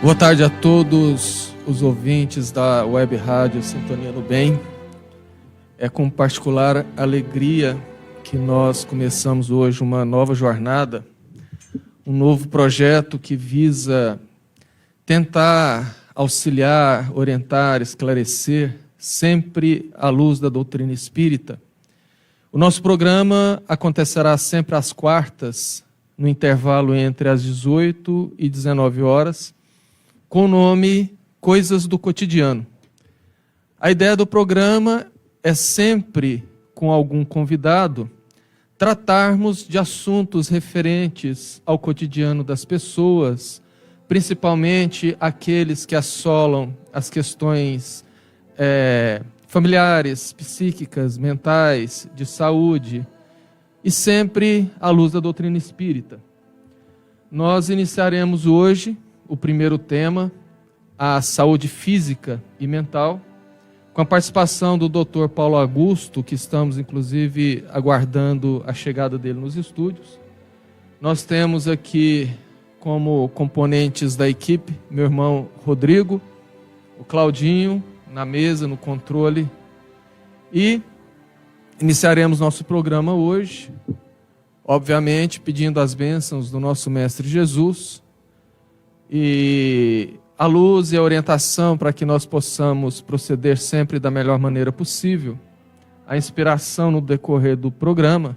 Boa tarde a todos os ouvintes da Web Rádio Sintonia no Bem. É com particular alegria que nós começamos hoje uma nova jornada, um novo projeto que visa tentar auxiliar, orientar, esclarecer, sempre à luz da doutrina espírita. O nosso programa acontecerá sempre às quartas, no intervalo entre as 18 e 19 horas, com o nome Coisas do Cotidiano. A ideia do programa é sempre, com algum convidado, tratarmos de assuntos referentes ao cotidiano das pessoas, principalmente aqueles que assolam as questões familiares, psíquicas, mentais, de saúde, e sempre à luz da doutrina espírita. Nós iniciaremos hoje o primeiro tema, a saúde física e mental, com a participação do Dr. Paulo Augusto, que estamos inclusive aguardando a chegada dele nos estúdios. Nós temos aqui como componentes da equipe meu irmão Rodrigo, o Claudinho na mesa, no controle, e iniciaremos nosso programa hoje, obviamente pedindo as bênçãos do nosso Mestre Jesus e a luz e a orientação para que nós possamos proceder sempre da melhor maneira possível, a inspiração no decorrer do programa.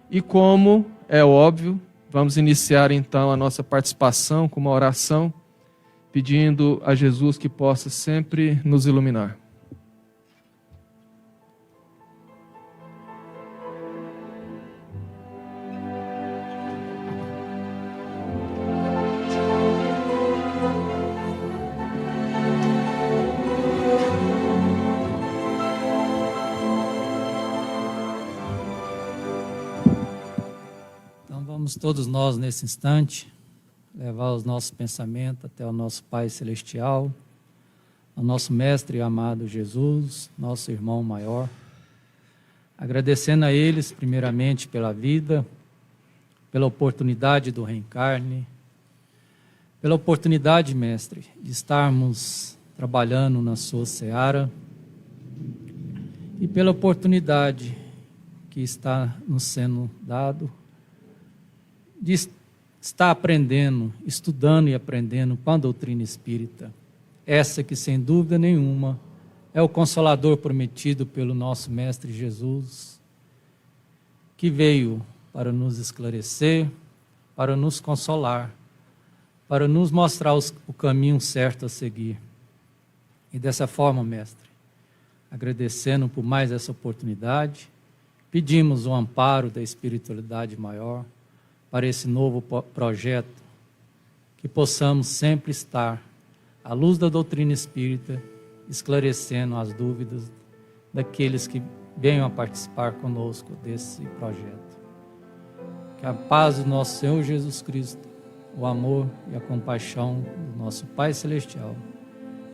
E como é óbvio, vamos iniciar então a nossa participação com uma oração, pedindo a Jesus que possa sempre nos iluminar. Todos nós, nesse instante, levar os nossos pensamentos até o nosso Pai Celestial, ao nosso Mestre amado Jesus, nosso irmão maior, agradecendo a eles, primeiramente, pela vida, pela oportunidade do reencarne, pela oportunidade, Mestre, de estarmos trabalhando na sua seara e pela oportunidade que está nos sendo dado de estar aprendendo, estudando e aprendendo com a doutrina espírita. Essa que, sem dúvida nenhuma, é o Consolador prometido pelo nosso Mestre Jesus, que veio para nos esclarecer, para nos consolar, para nos mostrar o caminho certo a seguir. E dessa forma, Mestre, agradecendo por mais essa oportunidade, pedimos o amparo da espiritualidade maior, para esse novo projeto, que possamos sempre estar à luz da doutrina espírita, esclarecendo as dúvidas daqueles que venham a participar conosco desse projeto. Que a paz do nosso Senhor Jesus Cristo, o amor e a compaixão do nosso Pai Celestial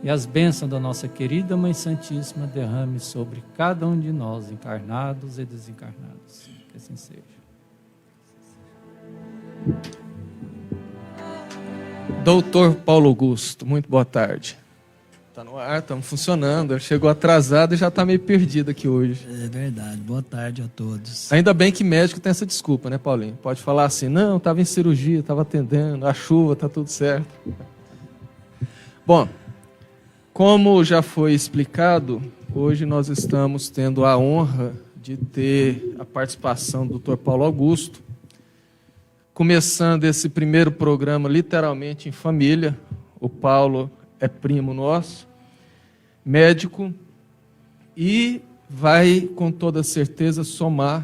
e as bênçãos da nossa querida Mãe Santíssima derrame sobre cada um de nós, encarnados e desencarnados. Que assim seja. Doutor Paulo Augusto, muito boa tarde. Está no ar, estamos funcionando. Ele chegou atrasado e já está meio perdido aqui hoje. É verdade, boa tarde a todos. Ainda bem que médico tem essa desculpa, né, Paulinho? Pode falar assim, não, estava em cirurgia, estava atendendo, a chuva, está tudo certo. Bom, como já foi explicado, hoje nós estamos tendo a honra de ter a participação do Dr. Paulo Augusto, começando esse primeiro programa literalmente em família. O Paulo é primo nosso, médico, e vai com toda certeza somar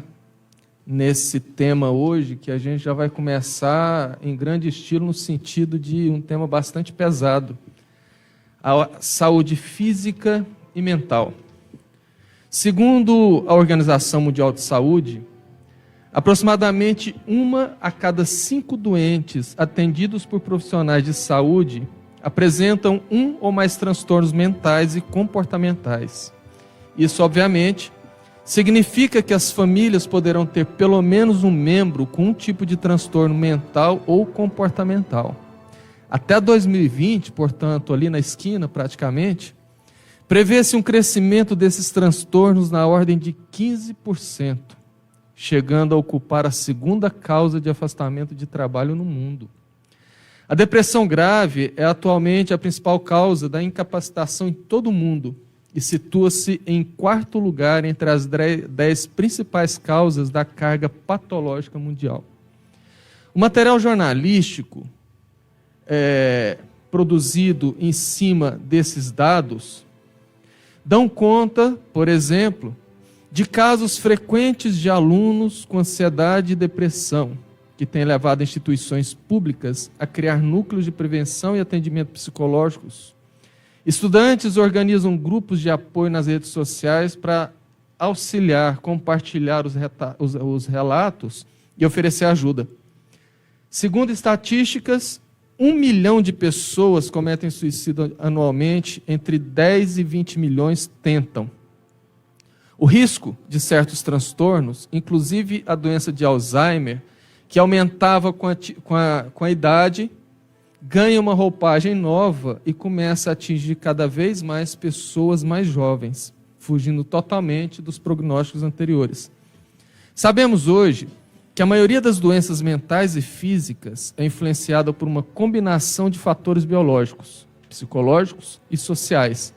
nesse tema hoje, que a gente já vai começar em grande estilo no sentido de um tema bastante pesado, a saúde física e mental. Segundo a Organização Mundial de Saúde, aproximadamente 1 a cada 5 doentes atendidos por profissionais de saúde apresentam um ou mais transtornos mentais e comportamentais. Isso, obviamente, significa que as famílias poderão ter pelo menos um membro com um tipo de transtorno mental ou comportamental. Até 2020, portanto, ali na esquina praticamente, prevê-se um crescimento desses transtornos na ordem de 15%, chegando a ocupar a segunda causa de afastamento de trabalho no mundo. A depressão grave é atualmente a principal causa da incapacitação em todo o mundo e situa-se em quarto lugar entre as 10 principais causas da carga patológica mundial. O material jornalístico produzido em cima desses dados dão conta, por exemplo, de casos frequentes de alunos com ansiedade e depressão, que têm levado instituições públicas a criar núcleos de prevenção e atendimento psicológicos. Estudantes organizam grupos de apoio nas redes sociais para auxiliar, compartilhar os relatos e oferecer ajuda. Segundo estatísticas, 1 milhão de pessoas cometem suicídio anualmente, entre 10 e 20 milhões tentam. O risco de certos transtornos, inclusive a doença de Alzheimer, que aumentava com a idade, ganha uma roupagem nova e começa a atingir cada vez mais pessoas mais jovens, fugindo totalmente dos prognósticos anteriores. Sabemos hoje que a maioria das doenças mentais e físicas é influenciada por uma combinação de fatores biológicos, psicológicos e sociais.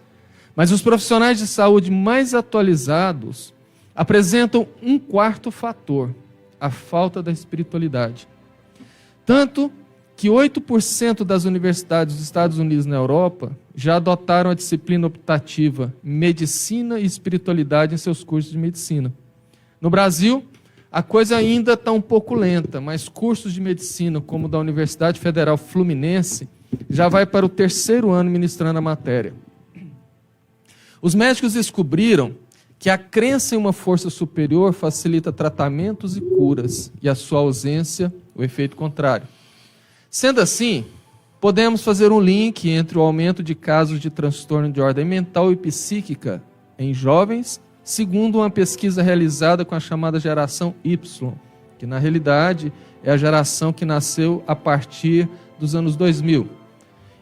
Mas os profissionais de saúde mais atualizados apresentam um quarto fator, a falta da espiritualidade. Tanto que 8% das universidades dos Estados Unidos e na Europa já adotaram a disciplina optativa Medicina e Espiritualidade em seus cursos de medicina. No Brasil, a coisa ainda está um pouco lenta, mas cursos de medicina, como o da Universidade Federal Fluminense, já vai para o 3º ano ministrando a matéria. Os médicos descobriram que a crença em uma força superior facilita tratamentos e curas, e a sua ausência, o efeito contrário. Sendo assim, podemos fazer um link entre o aumento de casos de transtorno de ordem mental e psíquica em jovens, segundo uma pesquisa realizada com a chamada geração Y, que na realidade é a geração que nasceu a partir dos anos 2000,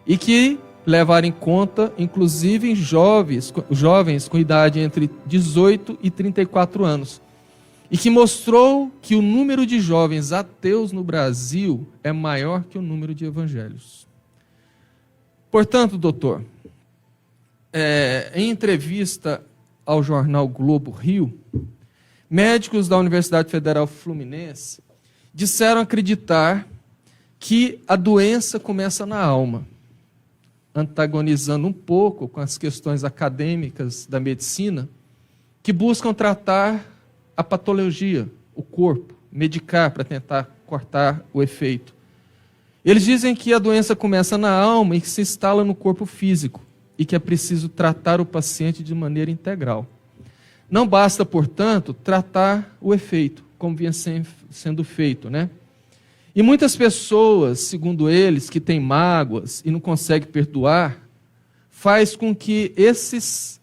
e que levar em conta, inclusive, jovens com idade entre 18 e 34 anos, e que mostrou que o número de jovens ateus no Brasil é maior que o número de evangélicos. Portanto, doutor, em entrevista ao jornal Globo Rio, médicos da Universidade Federal Fluminense disseram acreditar que a doença começa na alma, antagonizando um pouco com as questões acadêmicas da medicina, que buscam tratar a patologia, o corpo, medicar para tentar cortar o efeito. Eles dizem que a doença começa na alma e que se instala no corpo físico, e que é preciso tratar o paciente de maneira integral. Não basta, portanto, tratar o efeito, como vinha sendo feito, né? E muitas pessoas, segundo eles, que têm mágoas e não conseguem perdoar, faz com que essas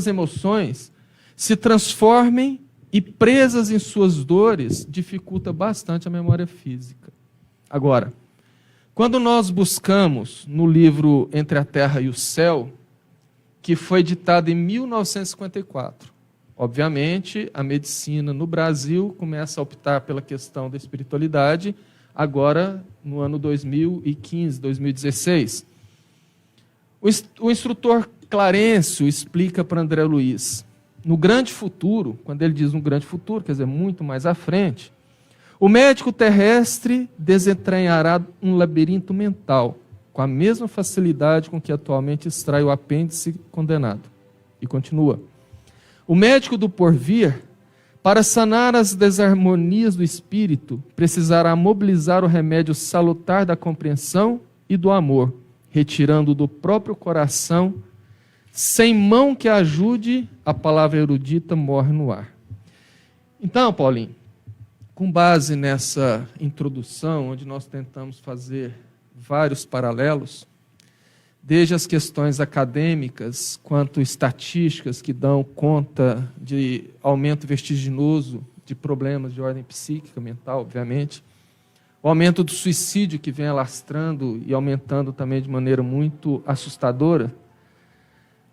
emoções se transformem e, presas em suas dores, dificulta bastante a memória física. Agora, quando nós buscamos no livro Entre a Terra e o Céu, que foi ditado em 1954, obviamente, a medicina no Brasil começa a optar pela questão da espiritualidade, agora no ano 2015, 2016. O instrutor Clarencio explica para André Luiz, no grande futuro, quando ele diz no grande futuro, quer dizer, muito mais à frente, o médico terrestre desentranhará um labirinto mental, com a mesma facilidade com que atualmente extrai o apêndice condenado. E continua. O médico do porvir, para sanar as desarmonias do espírito, precisará mobilizar o remédio salutar da compreensão e do amor, retirando do próprio coração, sem mão que ajude, a palavra erudita morre no ar. Então, Paulinho, com base nessa introdução, onde nós tentamos fazer vários paralelos, desde as questões acadêmicas, quanto estatísticas que dão conta de aumento vertiginoso de problemas de ordem psíquica, mental, obviamente, o aumento do suicídio que vem alastrando e aumentando também de maneira muito assustadora,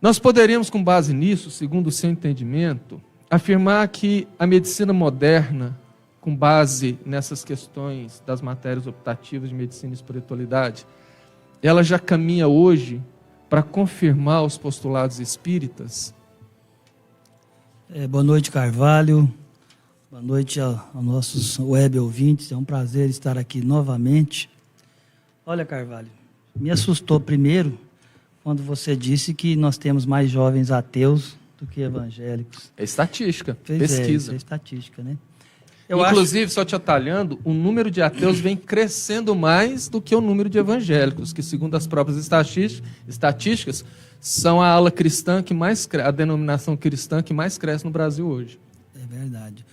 nós poderíamos, com base nisso, segundo o seu entendimento, afirmar que a medicina moderna, com base nessas questões das matérias optativas de medicina e espiritualidade, ela já caminha hoje para confirmar os postulados espíritas? Boa noite, Carvalho. Boa noite aos nossos web ouvintes. É um prazer estar aqui novamente. Olha, Carvalho, me assustou primeiro quando você disse que nós temos mais jovens ateus do que evangélicos. É estatística, Pesquisa. pesquisa. É estatística, né? Inclusive, só te atalhando, o número de ateus vem crescendo mais do que o número de evangélicos, que segundo as próprias estatísticas, são a ala cristã que mais a denominação cristã que mais cresce no Brasil hoje. É verdade.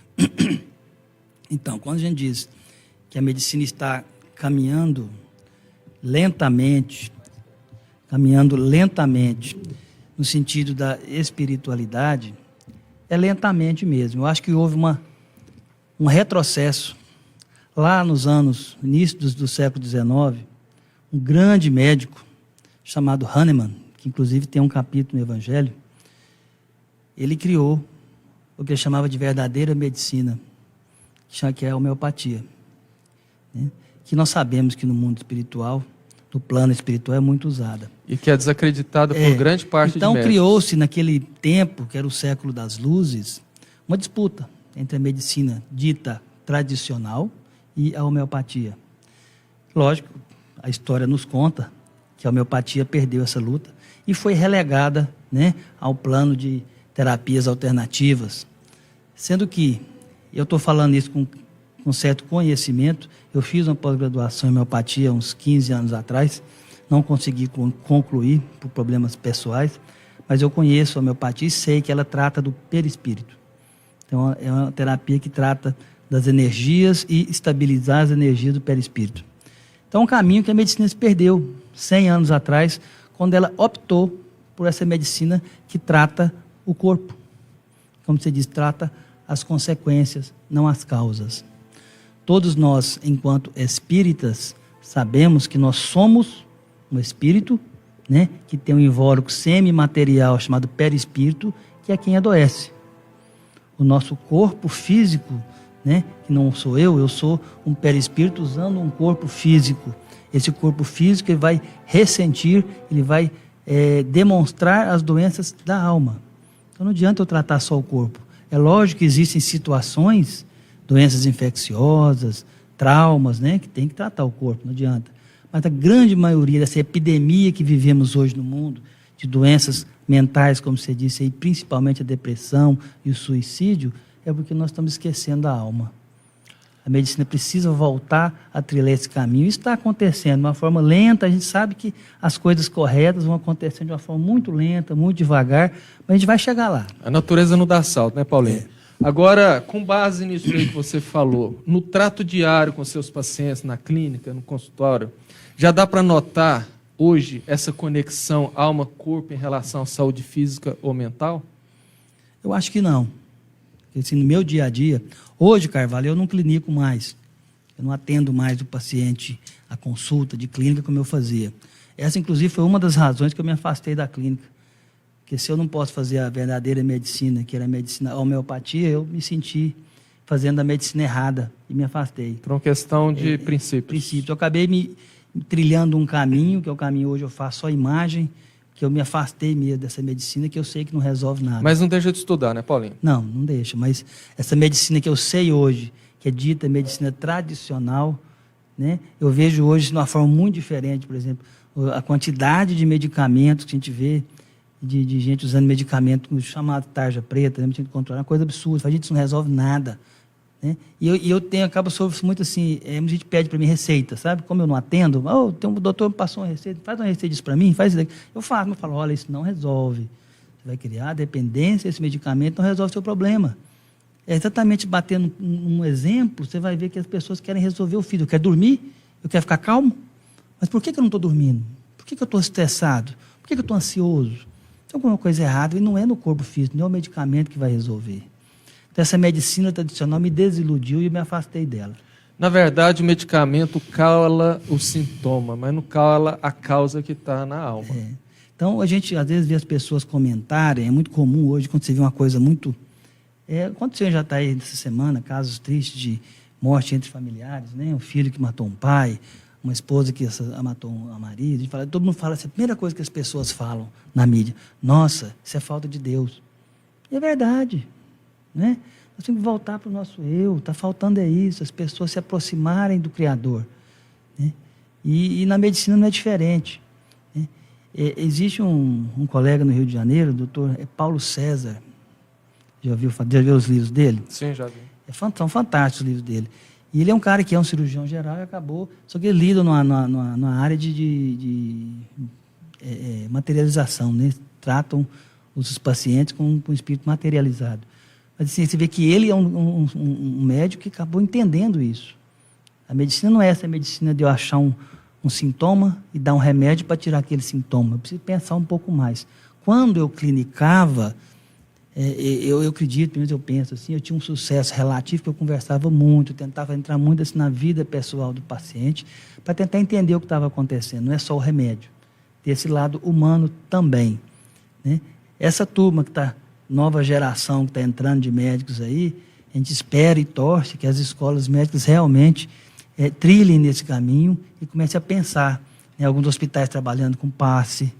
Então, quando a gente diz que a medicina está caminhando lentamente no sentido da espiritualidade, é lentamente mesmo. Eu acho que houve um retrocesso lá nos início do século XIX, um grande médico chamado Hahnemann, que inclusive tem um capítulo no Evangelho, ele criou o que ele chamava de verdadeira medicina, que é a homeopatia, né? Que nós sabemos que no mundo espiritual, no plano espiritual, é muito usada. E que é desacreditada por grande parte de Então médicos. criou-se naquele tempo, que era o século das luzes, uma disputa entre a medicina dita tradicional e a homeopatia. Lógico, a história nos conta que a homeopatia perdeu essa luta e foi relegada, né, ao plano de terapias alternativas. Sendo que, eu estou falando isso com certo conhecimento, eu fiz uma pós-graduação em homeopatia uns 15 anos atrás, não consegui concluir por problemas pessoais, mas eu conheço a homeopatia e sei que ela trata do perispírito. Então, é uma terapia que trata das energias e estabilizar as energias do perispírito. Então, é um caminho que a medicina se perdeu 100 anos atrás, quando ela optou por essa medicina que trata o corpo. Como você diz, trata as consequências, não as causas. Todos nós, enquanto espíritas, sabemos que nós somos um espírito, né, que tem um invólucro semimaterial chamado perispírito, que é quem adoece. O nosso corpo físico, né, que não sou eu sou um perispírito usando um corpo físico. Esse corpo físico ele vai ressentir, ele vai demonstrar as doenças da alma. Então não adianta eu tratar só o corpo. É lógico que existem situações, doenças infecciosas, traumas, né, que tem que tratar o corpo, não adianta. Mas a grande maioria dessa epidemia que vivemos hoje no mundo, de doenças mentais, como você disse aí, principalmente a depressão e o suicídio, é porque nós estamos esquecendo a alma. A medicina precisa voltar a trilhar esse caminho. Isso está acontecendo de uma forma lenta, a gente sabe que as coisas corretas vão acontecendo de uma forma muito lenta, muito devagar, mas a gente vai chegar lá. A natureza não dá salto, né, Paulinho? Agora, com base nisso aí que você falou, no trato diário com seus pacientes, na clínica, no consultório, já dá para notar hoje essa conexão alma-corpo em relação à saúde física ou mental? Eu acho que não. Porque, assim, no meu dia a dia, hoje, Carvalho, eu não clinico mais. Eu não atendo mais o paciente a consulta de clínica como eu fazia. Essa, inclusive, foi uma das razões que eu me afastei da clínica. Porque se eu não posso fazer a verdadeira medicina, que era a medicina a homeopatia, eu me senti fazendo a medicina errada e me afastei. Por uma questão de princípios. Eu acabei me trilhando um caminho, que é o caminho hoje eu faço só imagem, que eu me afastei mesmo dessa medicina, que eu sei que não resolve nada. Mas não deixa de estudar, né, Paulinho? Não deixa, mas essa medicina que eu sei hoje, que é dita medicina tradicional, né, eu vejo hoje de uma forma muito diferente, por exemplo, a quantidade de medicamentos que a gente vê, de gente usando medicamento chamado tarja preta, né, controlar, é uma coisa absurda, a gente isso não resolve nada. Né? E eu acabo sofrendo muito assim, a gente pede para mim receita, sabe? Como eu não atendo, o doutor me passou uma receita, faz uma receita disso para mim, faz isso daqui. Eu falo, olha, isso não resolve. Você vai criar dependência, esse medicamento não resolve o seu problema. É exatamente batendo um exemplo, você vai ver que as pessoas querem resolver o filho. Eu quero dormir, eu quero ficar calmo, mas por que eu não estou dormindo? Por que eu estou estressado? Por que eu estou ansioso? Tem alguma coisa errada e não é no corpo físico, não é o medicamento que vai resolver. Então, essa medicina tradicional me desiludiu e eu me afastei dela. Na verdade, o medicamento cala o sintoma, mas não cala a causa que está na alma. Então, a gente às vezes vê as pessoas comentarem, é muito comum hoje, quando você vê uma coisa muito... aconteceu já está aí nessa semana, casos tristes de morte entre familiares, né? Um filho que matou um pai, uma esposa que matou um marido. Todo mundo fala, essa é a primeira coisa que as pessoas falam na mídia. Nossa, isso é falta de Deus. E é verdade, né? Nós temos que voltar para o nosso eu. Está faltando isso, as pessoas se aproximarem do Criador, né? E na medicina não é diferente, né? Existe um colega no Rio de Janeiro, o doutor Paulo César. Já viu os livros dele? Sim, já vi. São fantásticos os livros dele. E ele é um cara que é um cirurgião geral e acabou... Só que ele lida numa área de materialização, né? Tratam os pacientes com o espírito materializado. Mas assim, você vê que ele é um médico que acabou entendendo isso. A medicina não é essa medicina de eu achar um sintoma e dar um remédio para tirar aquele sintoma. Eu preciso pensar um pouco mais. Quando eu clinicava... eu acredito, pelo menos eu penso assim, eu tinha um sucesso relativo, porque eu conversava muito, tentava entrar muito assim, na vida pessoal do paciente, para tentar entender o que estava acontecendo, não é só o remédio, tem esse lado humano também, né? Essa turma que está, nova geração que está entrando de médicos aí, a gente espera e torce que as escolas médicas realmente trilhem nesse caminho e comecem a pensar, né? Alguns hospitais trabalhando com passe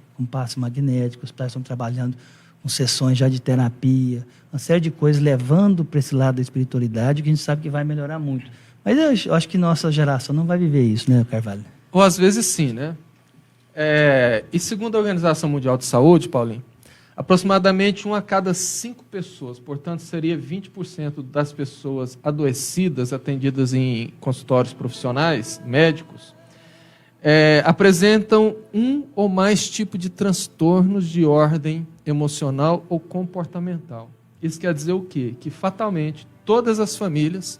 magnético, os hospitais estão trabalhando com sessões já de terapia, uma série de coisas levando para esse lado da espiritualidade, que a gente sabe que vai melhorar muito. Mas eu acho que nossa geração não vai viver isso, né, Carvalho? Ou às vezes sim, né? E segundo a Organização Mundial de Saúde, Paulinho, aproximadamente 1 a cada 5 pessoas, portanto seria 20% das pessoas adoecidas, atendidas em consultórios profissionais, médicos, apresentam um ou mais tipos de transtornos de ordem emocional ou comportamental. Isso quer dizer o quê? Que fatalmente todas as famílias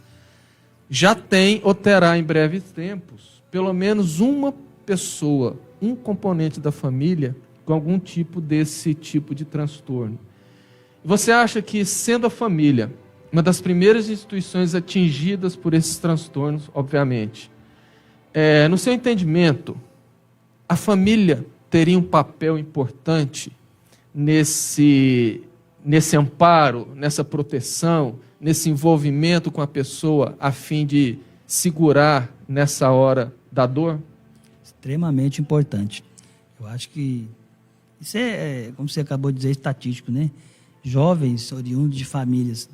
já têm ou terá em breves tempos pelo menos uma pessoa, um componente da família com algum tipo desse tipo de transtorno. Você acha que, sendo a família uma das primeiras instituições atingidas por esses transtornos, obviamente, no seu entendimento, a família teria um papel importante nesse amparo, nessa proteção, nesse envolvimento com a pessoa, a fim de segurar nessa hora da dor? Extremamente importante. Eu acho que isso como você acabou de dizer, estatístico, né? Jovens oriundos de famílias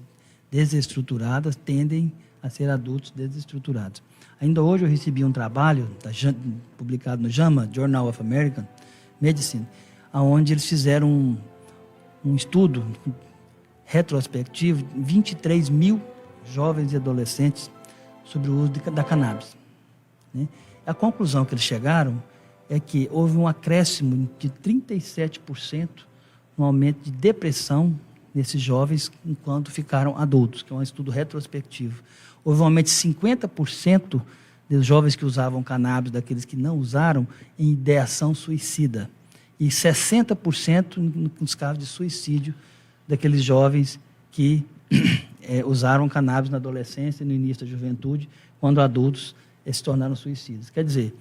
desestruturadas tendem a ser adultos desestruturados. Ainda hoje eu recebi um trabalho publicado no JAMA, Journal of American Medicine, onde eles fizeram um estudo retrospectivo, 23 mil jovens e adolescentes sobre o uso da cannabis, né? A conclusão que eles chegaram é que houve um acréscimo de 37% no aumento de depressão nesses jovens enquanto ficaram adultos, que é um estudo retrospectivo. Houve um aumento de 50% dos jovens que usavam cannabis, daqueles que não usaram, em ideação suicida. E 60% nos casos de suicídio daqueles jovens que usaram cannabis na adolescência e no início da juventude, quando adultos se tornaram suicidas. Quer dizer,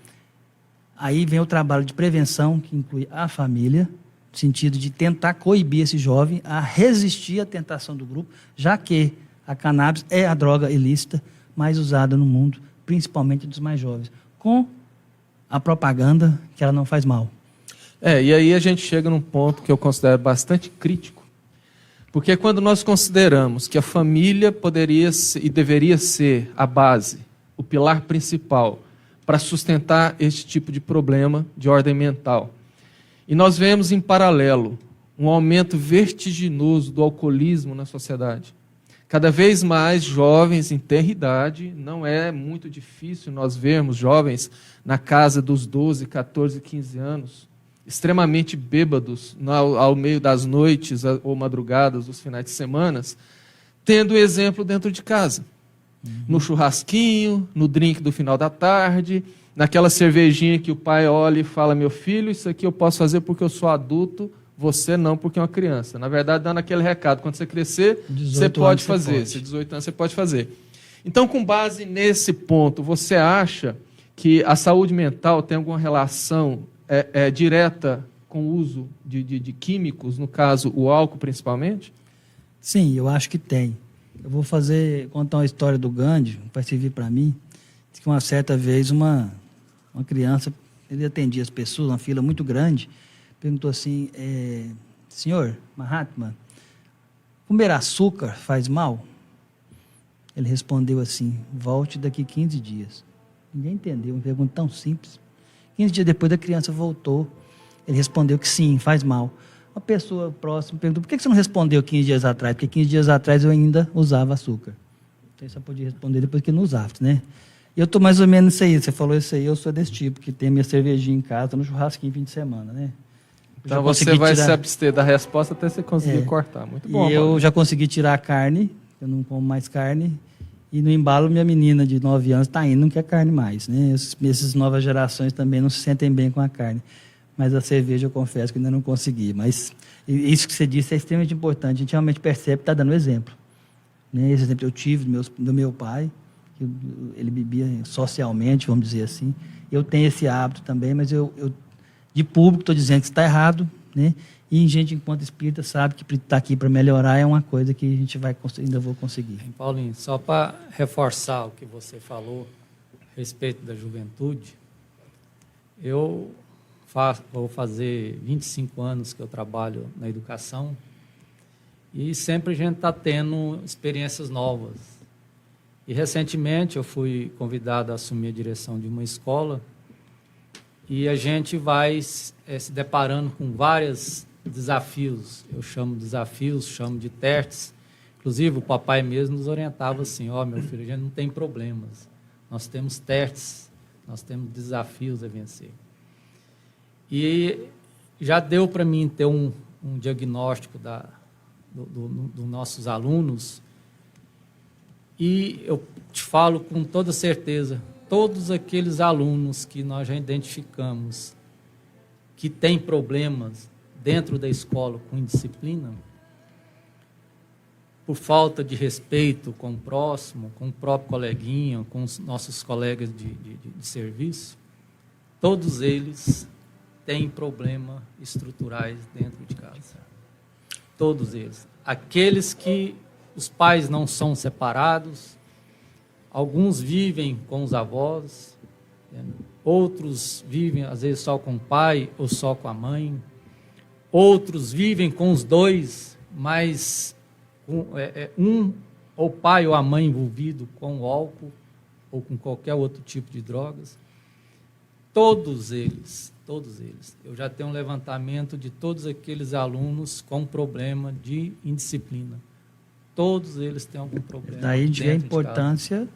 aí vem o trabalho de prevenção, que inclui a família, no sentido de tentar coibir esse jovem a resistir à tentação do grupo, já que a cannabis é a droga ilícita mais usada no mundo, principalmente dos mais jovens, com a propaganda que ela não faz mal. E aí a gente chega num ponto que eu considero bastante crítico, porque quando nós consideramos que a família poderia e deveria ser a base, o pilar principal para sustentar este tipo de problema de ordem mental, e nós vemos em paralelo um aumento vertiginoso do alcoolismo na sociedade. Cada vez mais jovens em tenra idade, não é muito difícil nós vermos jovens na casa dos 12, 14, 15 anos, extremamente bêbados ao meio das noites ou madrugadas dos finais de semana, tendo exemplo dentro de casa. No churrasquinho, no drink do final da tarde, naquela cervejinha que o pai olha e fala: meu filho, isso aqui eu posso fazer porque eu sou adulto, você não, porque é uma criança. Na verdade, dando aquele recado, quando você crescer, você pode fazer. Se 18 anos, você pode fazer. Então, com base nesse ponto, você acha que a saúde mental tem alguma relação direta com o uso de químicos, no caso, o álcool principalmente? Sim, eu acho que tem. Eu vou contar uma história do Gandhi, vai servir para mim. Diz que uma certa vez uma criança, ele atendia as pessoas, uma fila muito grande, perguntou assim, senhor Mahatma, comer açúcar faz mal? Ele respondeu assim, volte daqui 15 dias. Ninguém entendeu, uma pergunta tão simples. 15 dias depois, a criança voltou. Ele respondeu que sim, faz mal. Uma pessoa próxima perguntou, por que você não respondeu 15 dias atrás? Porque 15 dias atrás eu ainda usava açúcar. Então, eu só podia responder depois que não usava, né? E eu estou mais ou menos isso aí. Você falou isso aí, eu sou desse tipo, que tem minha cervejinha em casa, no churrasquinho fim de semana, né? Então você vai se abster da resposta até você conseguir cortar. Muito bom. E eu já consegui tirar a carne, eu não como mais carne. E no embalo, minha menina de 9 anos está indo, não quer carne mais, né? Essas novas gerações também não se sentem bem com a carne. Mas a cerveja, eu confesso que ainda não consegui. Mas isso que você disse é extremamente importante. A gente realmente percebe que está dando exemplo. Né? Esse exemplo eu tive do meu pai, que ele bebia socialmente, vamos dizer assim. Eu tenho esse hábito também, mas eu de público estou dizendo que está errado, né? E a gente, enquanto espírita, sabe que estar aqui para melhorar é uma coisa que a gente ainda vou conseguir. Paulinho, só para reforçar o que você falou a respeito da juventude, eu vou fazer 25 anos que eu trabalho na educação e sempre a gente está tendo experiências novas. E recentemente eu fui convidado a assumir a direção de uma escola e a gente vai se deparando com vários desafios. Eu chamo de desafios, chamo de testes. Inclusive, o papai mesmo nos orientava assim, meu filho, a gente não tem problemas. Nós temos testes, nós temos desafios a vencer. E já deu para mim ter um diagnóstico dos nossos alunos e eu te falo com toda certeza, todos aqueles alunos que nós já identificamos que têm problemas dentro da escola com indisciplina, por falta de respeito com o próximo, com o próprio coleguinha, com os nossos colegas de serviço, todos eles têm problemas estruturais dentro de casa. Todos eles. Aqueles que os pais não são separados, alguns vivem com os avós, outros vivem, às vezes, só com o pai ou só com a mãe, outros vivem com os dois, mas ou o pai ou a mãe envolvido com o álcool ou com qualquer outro tipo de drogas. Todos eles, eu já tenho um levantamento de todos aqueles alunos com problema de indisciplina. Todos eles têm algum problema. Daí a gente vê a importância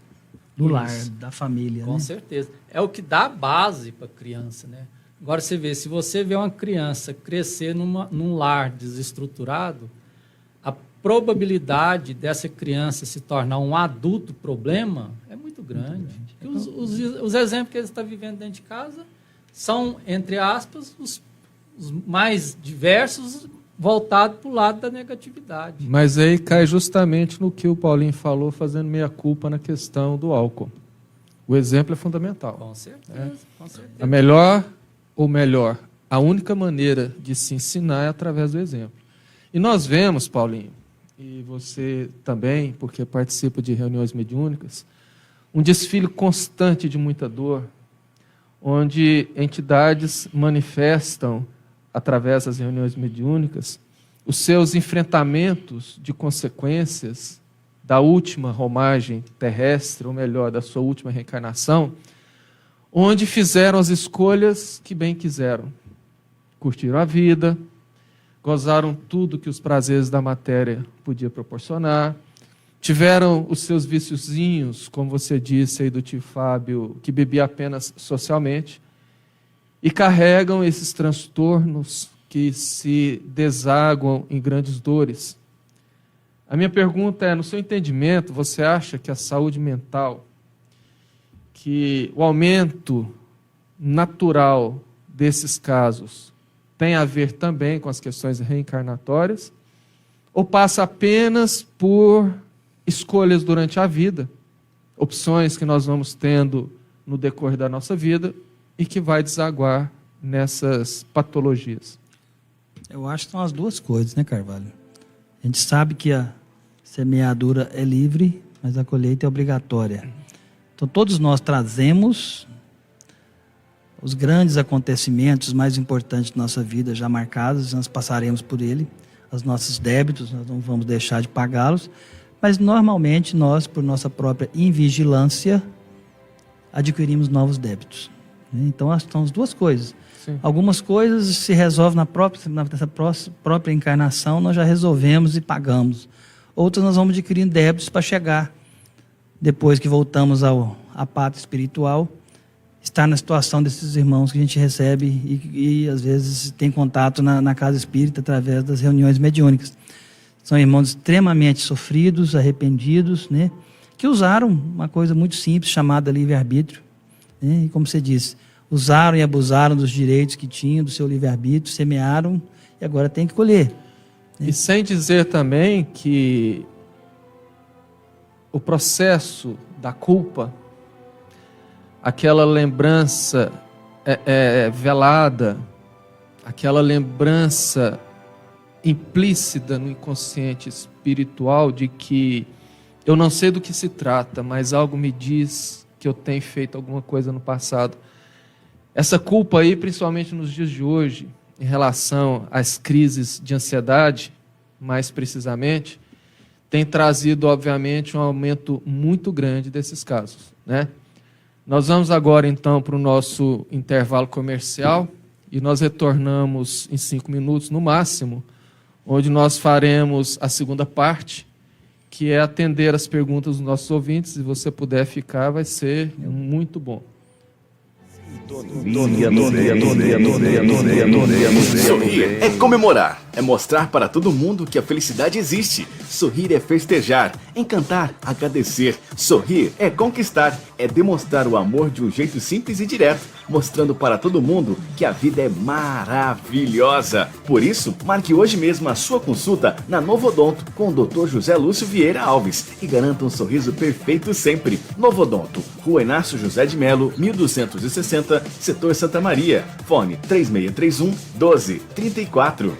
do lar, da família. Com certeza. É o que dá base para a criança, né? Agora você vê, se você vê uma criança crescer num lar desestruturado, a probabilidade dessa criança se tornar um adulto problema é muito grande. Os exemplos que ele está vivendo dentro de casa são, entre aspas, os mais diversos, voltados para o lado da negatividade. Mas aí cai justamente no que o Paulinho falou, fazendo meia-culpa na questão do álcool. O exemplo é fundamental. Com certeza, com certeza. A única maneira de se ensinar é através do exemplo. E nós vemos, Paulinho, e você também, porque participa de reuniões mediúnicas, um desfile constante de muita dor, onde entidades manifestam, através das reuniões mediúnicas, os seus enfrentamentos de consequências da última romagem terrestre, ou melhor, da sua última reencarnação, onde fizeram as escolhas que bem quiseram. Curtiram a vida, gozaram tudo que os prazeres da matéria podiam proporcionar, tiveram os seus viciozinhos, como você disse aí do tio Fábio, que bebia apenas socialmente, e carregam esses transtornos que se desaguam em grandes dores. A minha pergunta é, no seu entendimento, você acha que a saúde mental, que o aumento natural desses casos tem a ver também com as questões reencarnatórias, ou passa apenas por escolhas durante a vida, opções que nós vamos tendo no decorrer da nossa vida e que vai desaguar nessas patologias? Eu acho que são as duas coisas, né, Carvalho? A gente sabe que a semeadura é livre, mas a colheita é obrigatória. Então, todos nós trazemos os grandes acontecimentos mais importantes da nossa vida já marcados, nós passaremos por ele, os nossos débitos, nós não vamos deixar de pagá-los, mas normalmente nós, por nossa própria invigilância, adquirimos novos débitos. Então, são as duas coisas. Sim. Algumas coisas se resolvem nessa própria encarnação, nós já resolvemos e pagamos. Outras nós vamos adquirindo débitos para chegar, depois que voltamos à pátria espiritual, estar na situação desses irmãos que a gente recebe e às vezes tem contato na casa espírita através das reuniões mediúnicas. São irmãos extremamente sofridos, arrependidos, né? Que usaram uma coisa muito simples chamada livre-arbítrio, né? E como você disse, usaram e abusaram dos direitos que tinham, do seu livre-arbítrio, semearam e agora tem que colher, né? E sem dizer também que o processo da culpa, aquela lembrança velada, aquela lembrança implícita no inconsciente espiritual de que eu não sei do que se trata, mas algo me diz que eu tenho feito alguma coisa no passado. Essa culpa aí, principalmente nos dias de hoje, em relação às crises de ansiedade, mais precisamente, tem trazido, obviamente, um aumento muito grande desses casos, né? Nós vamos agora, então, para o nosso intervalo comercial e nós retornamos em 5 minutos, no máximo, onde nós faremos a segunda parte, que é atender as perguntas dos nossos ouvintes. Se você puder ficar, vai ser muito bom. Sorrir é comemorar, é mostrar para todo mundo que a felicidade existe. Sorrir é festejar, encantar, agradecer. Sorrir é conquistar, é demonstrar o amor de um jeito simples e direto, mostrando para todo mundo que a vida é maravilhosa. Por isso, marque hoje mesmo a sua consulta na Novo Odonto com o Dr. José Lúcio Vieira Alves e garanta um sorriso perfeito sempre. Novo Odonto, Rua Inácio José de Melo, 1260, Setor Santa Maria. Fone 3631-1234.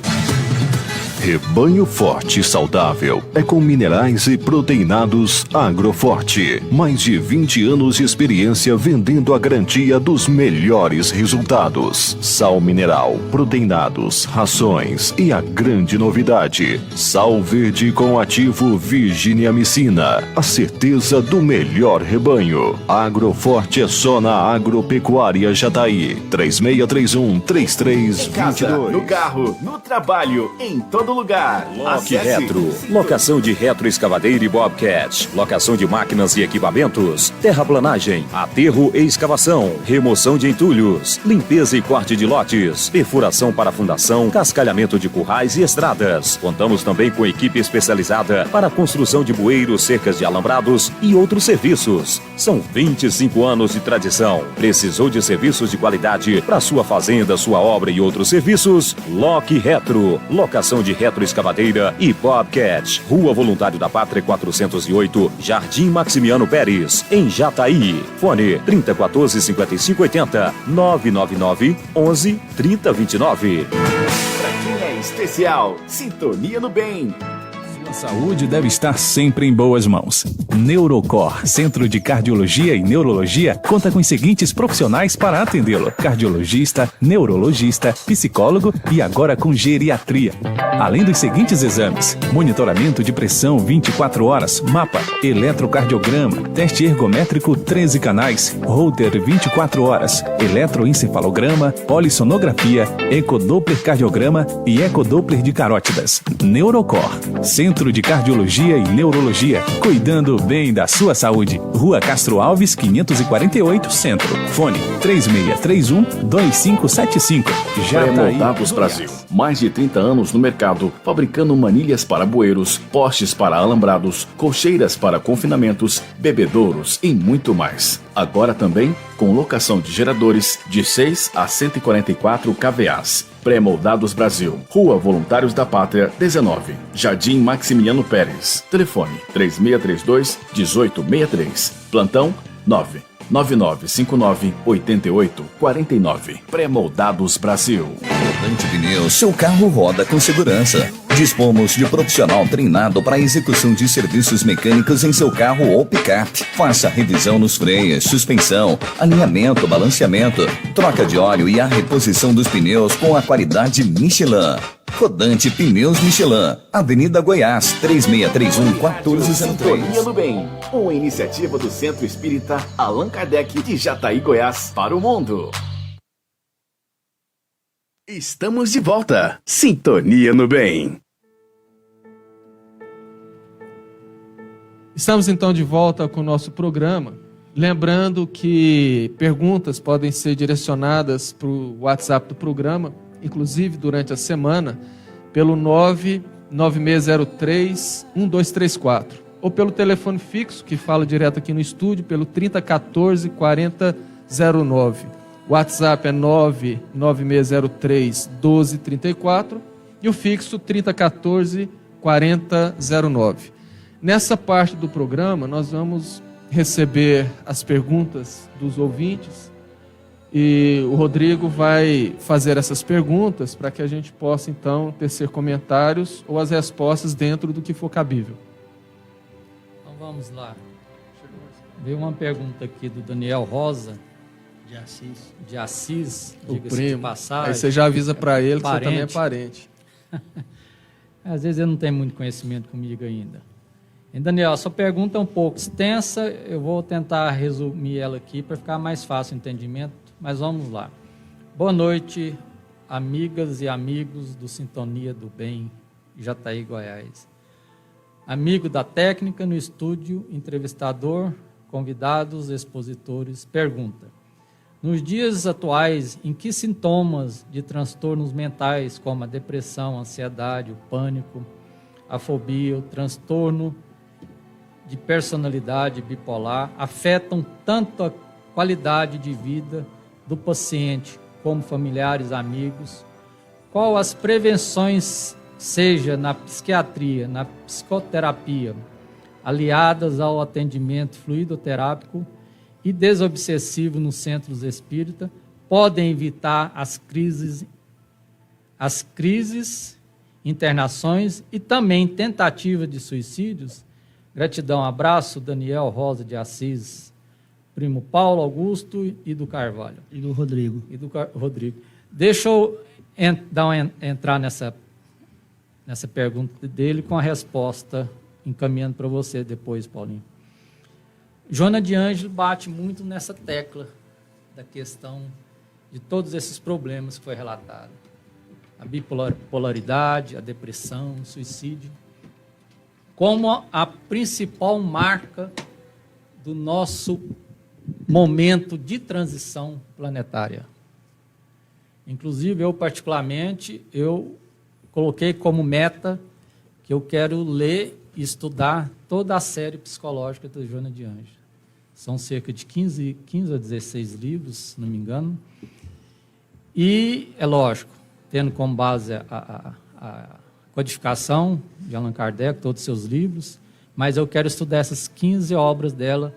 Rebanho Forte e Saudável é com minerais e proteinados Agroforte. Mais de 20 anos de experiência vendendo a garantia dos melhores resultados. Sal mineral, proteinados, rações e a grande novidade: sal verde com ativo virginiamicina. A certeza do melhor rebanho. Agroforte é só na Agropecuária Jataí. 3631-3322. Em casa, no carro, no trabalho, em todo lugar. Lock Retro, locação de retroescavadeira e bobcat, locação de máquinas e equipamentos, terraplanagem, aterro e escavação, remoção de entulhos, limpeza e corte de lotes, perfuração para fundação, cascalhamento de currais e estradas. Contamos também com equipe especializada para a construção de bueiros, cercas de alambrados e outros serviços. São 25 anos de tradição. Precisou de serviços de qualidade para sua fazenda, sua obra e outros serviços? Lock Retro, locação de retroescavadeira e bobcat. Rua Voluntário da Pátria 408, Jardim Maximiano Pérez, em Jataí. Fone 3014-5580, 999-11-3029. Pra quem é especial, sintonia no bem. A saúde deve estar sempre em boas mãos. Neurocor, Centro de Cardiologia e Neurologia, conta com os seguintes profissionais para atendê-lo: cardiologista, neurologista, psicólogo e agora com geriatria. Além dos seguintes exames: monitoramento de pressão 24 horas, mapa, eletrocardiograma, teste ergométrico 13 canais, holter 24 horas, eletroencefalograma, polissonografia, ecodoppler cardiograma e ecodoppler de carótidas. Neurocor, Centro de Cardiologia e Neurologia, cuidando bem da sua saúde. Rua Castro Alves, 548, Centro. Fone 3631-2575. Pré-moldados Brasil. Mais de 30 anos no mercado, fabricando manilhas para bueiros, postes para alambrados, colcheiras para confinamentos, bebedouros e muito mais. Agora também com locação de geradores de 6 a 144 kVAs. Pré-Moldados Brasil, Rua Voluntários da Pátria, 19, Jardim Maximiliano Pérez. Telefone 3632-1863. Plantão 99959-8849. Pré-Moldados Brasil. Rodante Pneus, seu carro roda com segurança. Dispomos de profissional treinado para a execução de serviços mecânicos em seu carro ou picape. Faça revisão nos freios, suspensão, alinhamento, balanceamento, troca de óleo e a reposição dos pneus com a qualidade Michelin. Rodante Pneus Michelin, Avenida Goiás, 3631-1403. Sintonia do Bem, uma iniciativa do Centro Espírita Allan Kardec de Jataí, Goiás, para o mundo. Estamos de volta. Sintonia no Bem. Estamos então de volta com o nosso programa. Lembrando que perguntas podem ser direcionadas para o WhatsApp do programa, inclusive durante a semana, pelo 99603-1234. Ou pelo telefone fixo, que fala direto aqui no estúdio, pelo 3014-4009. O WhatsApp é 99603-1234 e o fixo 3014-4009. Nessa parte do programa, nós vamos receber as perguntas dos ouvintes e o Rodrigo vai fazer essas perguntas para que a gente possa, então, tecer comentários ou as respostas dentro do que for cabível. Então vamos lá. Veio uma pergunta aqui do Daniel Rosa, de Assis, O diga-se de primo. passagem. Aí você já avisa para ele que você também é Parente. parente. Às vezes ele não tem muito conhecimento comigo ainda. E Daniel, a sua pergunta é um pouco extensa, eu vou tentar resumir ela aqui para ficar mais fácil o entendimento, mas vamos lá. Boa noite, amigas e amigos do Sintonia do Bem, Jataí, Goiás. Amigo da técnica no estúdio, entrevistador, convidados, expositores, pergunta. Nos dias atuais, em que sintomas de transtornos mentais, como a depressão, a ansiedade, o pânico, a fobia, o transtorno de personalidade bipolar, afetam tanto a qualidade de vida do paciente como familiares, amigos? Qual as prevenções, seja na psiquiatria, na psicoterapia, aliadas ao atendimento fluidoterápico e desobsessivo nos centros espírita, podem evitar as crises, internações e também tentativa de suicídios? Gratidão, abraço, Daniel Rosa de Assis, primo Paulo Augusto e do Carvalho. E do Rodrigo. Rodrigo. Deixa eu entrar nessa pergunta dele com a resposta, encaminhando para você depois, Paulinho. Joana de Ângelo bate muito nessa tecla da questão de todos esses problemas que foi relatado. A bipolaridade, a depressão, o suicídio, como a principal marca do nosso momento de transição planetária. Inclusive, eu particularmente, eu coloquei como meta que eu quero ler e estudar toda a série psicológica da Joana de Ângelo. São cerca de 15 a 16 livros, se não me engano. E, é lógico, tendo como base a codificação de Allan Kardec, todos os seus livros, mas eu quero estudar essas 15 obras dela,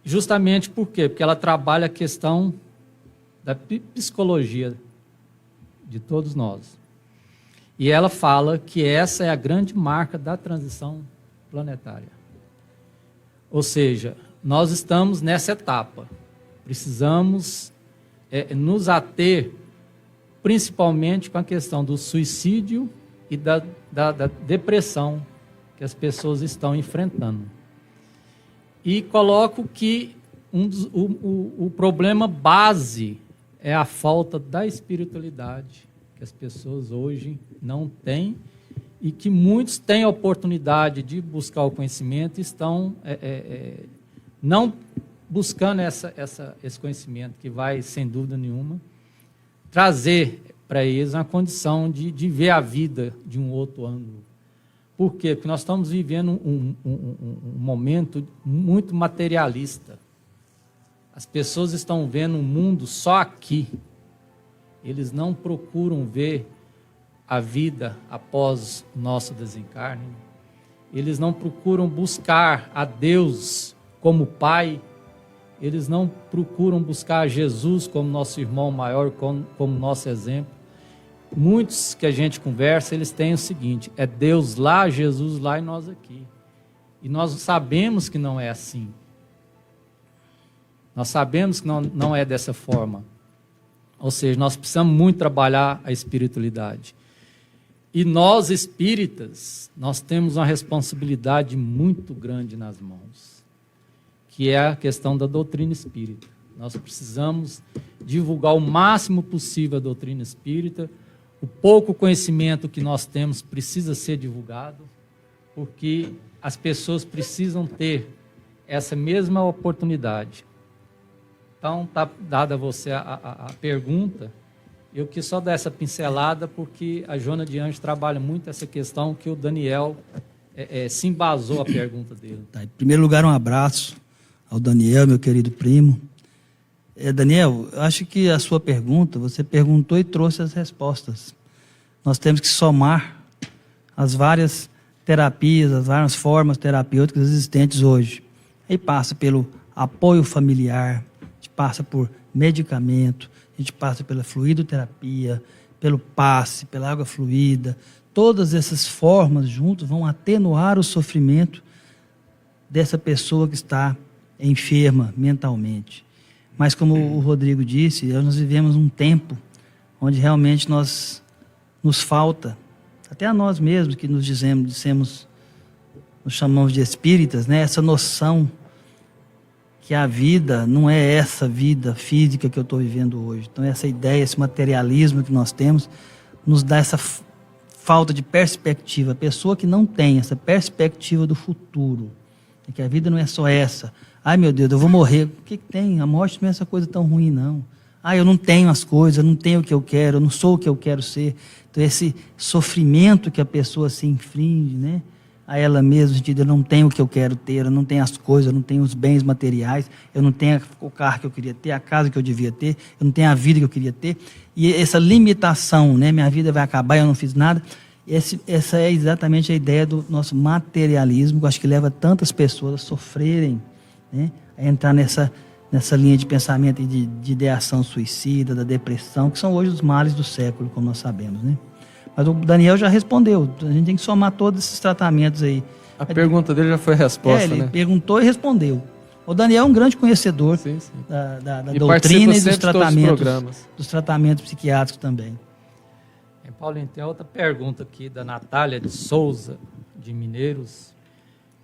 justamente por quê? Porque ela trabalha a questão da psicologia de todos nós. E ela fala que essa é a grande marca da transição planetária. Ou seja, nós estamos nessa etapa. Precisamos nos ater principalmente com a questão do suicídio e da depressão que as pessoas estão enfrentando. E coloco que o problema base é a falta da espiritualidade, que as pessoas hoje não têm, e que muitos têm a oportunidade de buscar o conhecimento e estão não buscando esse conhecimento, que vai, sem dúvida nenhuma, trazer para eles uma condição de ver a vida de um outro ângulo. Por quê? Porque nós estamos vivendo um momento muito materialista. As pessoas estão vendo o mundo só aqui. eles não procuram ver a vida após o nosso desencarne, eles não procuram buscar a Deus como Pai, eles não procuram buscar Jesus como nosso irmão maior, como nosso exemplo. Muitos que a gente conversa, eles têm o seguinte: é Deus lá, Jesus lá e nós aqui. E nós sabemos que não é assim. Nós sabemos que não é dessa forma. Ou seja, nós precisamos muito trabalhar a espiritualidade. E nós, espíritas, nós temos uma responsabilidade muito grande nas mãos, que é a questão da doutrina espírita. Nós precisamos divulgar o máximo possível a doutrina espírita. O pouco conhecimento que nós temos precisa ser divulgado, porque as pessoas precisam ter essa mesma oportunidade. Então, está dada a você a pergunta. Eu quis só dar essa pincelada, porque a Joana de Anjos trabalha muito essa questão que o Daniel se embasou a pergunta dele. Tá, em primeiro lugar, um abraço ao Daniel, meu querido primo. Daniel, eu acho que a sua pergunta, você perguntou e trouxe as respostas. Nós temos que somar as várias terapias, as várias formas terapêuticas existentes hoje. Aí passa pelo apoio familiar, a gente passa por medicamento, a gente passa pela fluidoterapia, pelo passe, pela água fluida. Todas essas formas juntas vão atenuar o sofrimento dessa pessoa que está enferma mentalmente. Mas como o Rodrigo disse, nós vivemos um tempo onde realmente nos falta, até a nós mesmos que nos chamamos de espíritas, né? Essa noção que a vida não é essa vida física que eu estou vivendo hoje. Então essa ideia, esse materialismo que nós temos, nos dá essa falta de perspectiva. A pessoa que não tem essa perspectiva do futuro, é que a vida não é só essa. Ai, meu Deus, eu vou morrer. O que tem? A morte não é essa coisa tão ruim, não. Eu não tenho as coisas, eu não tenho o que eu quero, eu não sou o que eu quero ser. Então, esse sofrimento que a pessoa se infringe, né, a ela mesma, no sentido, eu não tenho o que eu quero ter, eu não tenho as coisas, eu não tenho os bens materiais, eu não tenho o carro que eu queria ter, a casa que eu devia ter, eu não tenho a vida que eu queria ter. E essa limitação, né, minha vida vai acabar, eu não fiz nada. Essa é exatamente a ideia do nosso materialismo, que eu acho que leva tantas pessoas a sofrerem, né, a entrar nessa linha de pensamento e de ideação suicida, da depressão, que são hoje os males do século, como nós sabemos, né? Mas o Daniel já respondeu. A gente tem que somar todos esses tratamentos aí. A pergunta dele já foi a resposta, ele né? perguntou e respondeu. O Daniel é um grande conhecedor da doutrina e dos tratamentos psiquiátricos também. Paulinho, tem outra pergunta aqui da Natália de Souza, de Mineiros.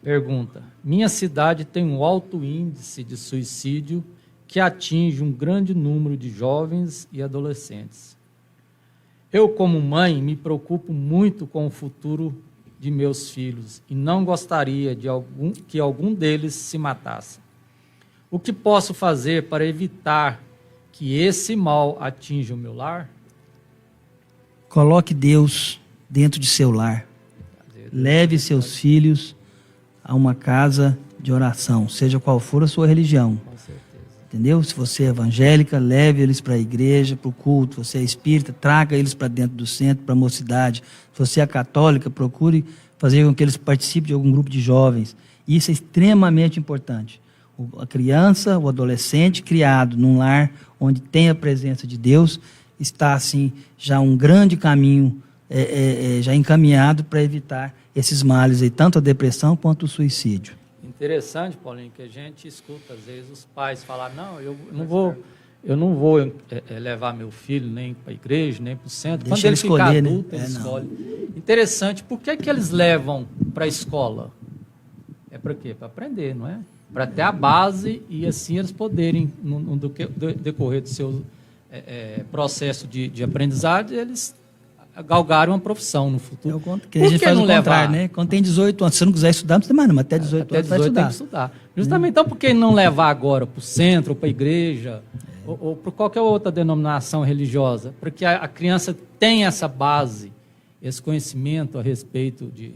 Pergunta: minha cidade tem um alto índice de suicídio que atinge um grande número de jovens e adolescentes. Eu, como mãe, me preocupo muito com o futuro de meus filhos e não gostaria que algum deles se matasse. O que posso fazer para evitar que esse mal atinja o meu lar? Coloque Deus dentro de seu lar. Leve seus filhos a uma casa de oração, seja qual for a sua religião. Com certeza. Entendeu? Se você é evangélica, leve eles para a igreja, para o culto. Se você é espírita, traga eles para dentro do centro, para a mocidade. Se você é católica, procure fazer com que eles participem de algum grupo de jovens. Isso é extremamente importante. A criança, o adolescente criado num lar onde tem a presença de Deus, está assim já um grande caminho já encaminhado para evitar esses males aí, tanto a depressão quanto o suicídio. Interessante, Paulinho, que a gente escuta às vezes os pais falar: não, eu não vou levar meu filho nem para a igreja, nem para o centro. Deixa quando ele escolher, ficar né? adulto, ele escolhe. Interessante, por que eles levam para a escola? É para quê? Para aprender, não é? Para ter a base e assim eles poderem, no decorrer do seu processo de aprendizagem, eles galgaram uma profissão no futuro. Por que a gente faz o contrário, né? Quando tem 18 anos, se você não quiser estudar, não precisa mais não, mas até 18 anos vai estudar. Tem que estudar. Justamente, então, por que não levar agora para o centro, ou para a igreja, ou para qualquer outra denominação religiosa? Porque a criança tem essa base, esse conhecimento a respeito de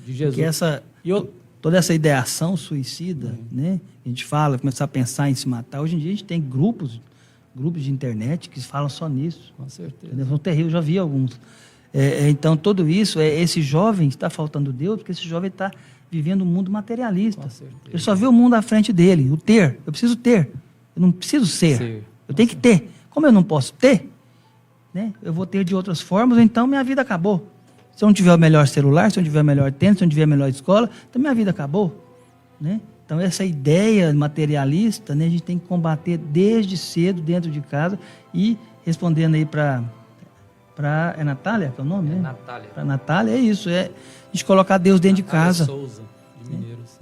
Jesus. Porque toda essa ideação suicida, né? A gente fala, começar a pensar em se matar. Hoje em dia a gente tem grupos grupos de internet que falam só nisso. Com certeza. Entendeu? São terríveis, eu já vi alguns. Então, tudo isso, esse jovem está faltando Deus, porque esse jovem está vivendo um mundo materialista. Com certeza. Ele só vê o mundo à frente dele, o ter. Eu preciso ter, eu não preciso ser. Eu tenho que ter. Como eu não posso ter, né, eu vou ter de outras formas, então minha vida acabou. Se eu não tiver o melhor celular, se eu não tiver o melhor tênis, se eu não tiver a melhor escola, então minha vida acabou. Né? Então, essa ideia materialista, né, a gente tem que combater desde cedo, dentro de casa, e respondendo aí para é Natália, que é o nome, né? Natália. Para Natália, é isso, a gente colocar Deus dentro Natália de casa. Souza, de Mineiros.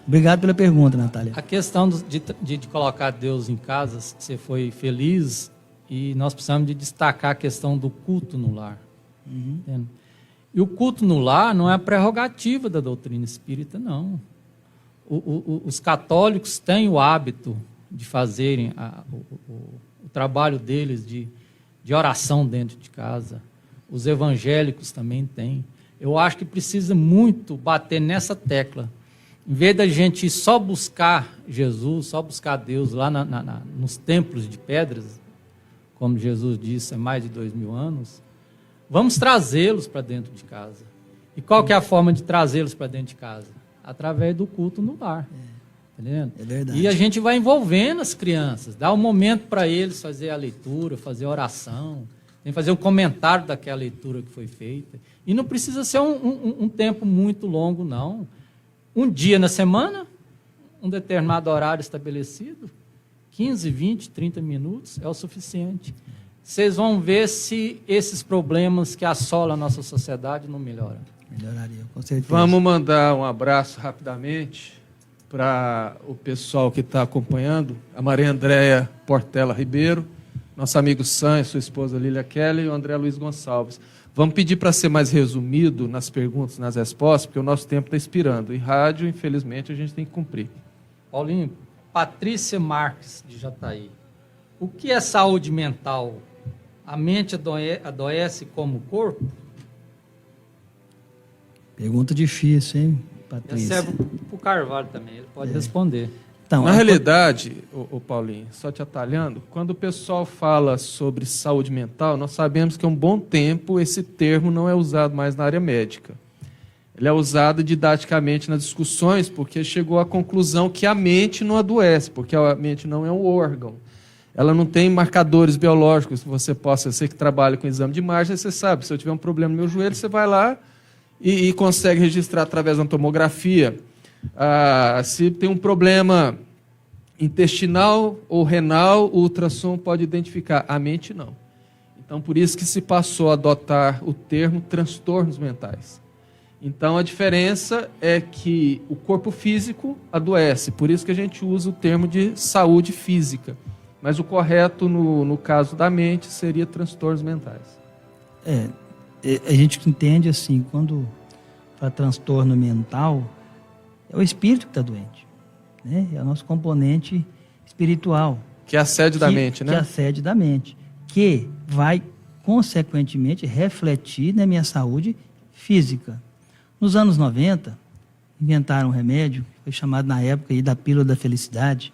Obrigado pela pergunta, Natália. A questão de colocar Deus em casa, você foi feliz, e nós precisamos de destacar a questão do culto no lar. Entende? E o culto no lar não é a prerrogativa da doutrina espírita, não. Os católicos têm o hábito de fazerem o trabalho deles de oração dentro de casa. Os evangélicos também têm. Eu acho que precisa muito bater nessa tecla. Em vez da gente só buscar Jesus, só buscar Deus lá nos templos de pedras, como Jesus disse há mais de 2000 anos, vamos trazê-los para dentro de casa. E qual que é a forma de trazê-los para dentro de casa? Através do culto no lar. Entendendo? É verdade. E a gente vai envolvendo as crianças, dá um momento para eles fazer a leitura, fazer a oração, tem que fazer um comentário daquela leitura que foi feita. E não precisa ser um tempo muito longo, não. Um dia na semana, um determinado horário estabelecido, 15, 20, 30 minutos é o suficiente. Vocês vão ver se esses problemas que assolam a nossa sociedade não melhoram. Melhoraria, com certeza. Vamos mandar um abraço rapidamente para o pessoal que está acompanhando, a Maria Andréia Portela Ribeiro, nosso amigo Sam e sua esposa Lília Kelly e o André Luiz Gonçalves. Vamos pedir para ser mais resumido nas perguntas, nas respostas, porque o nosso tempo está expirando. E rádio, infelizmente, a gente tem que cumprir. Paulinho, Patrícia Marques, de Jataí. O que é saúde mental? A mente adoece como o corpo? Pergunta difícil, hein, Patrícia? Serve para o Carvalho também, ele pode responder. Então, Na realidade, o Paulinho, só te atalhando, quando o pessoal fala sobre saúde mental, nós sabemos que há um bom tempo esse termo não é usado mais na área médica. Ele é usado didaticamente nas discussões porque chegou à conclusão que a mente não adoece, porque a mente não é um órgão. Ela não tem marcadores biológicos que você possa, você que trabalha com exame de imagem, você sabe, se eu tiver um problema no meu joelho, você vai lá e consegue registrar através da tomografia. Se tem um problema intestinal ou renal, o ultrassom pode identificar, a mente não. Então, por isso que se passou a adotar o termo transtornos mentais. Então, a diferença é que o corpo físico adoece, por isso que a gente usa o termo de saúde física. Mas o correto, no caso da mente, seria transtornos mentais. A gente entende assim, quando fala transtorno mental, é o espírito que está doente. Né? É o nosso componente espiritual. Que é a sede da mente, né? Que é a sede da mente. Que vai, consequentemente, refletir na minha saúde física. Nos anos 90, inventaram um remédio, foi chamado na época aí da pílula da felicidade,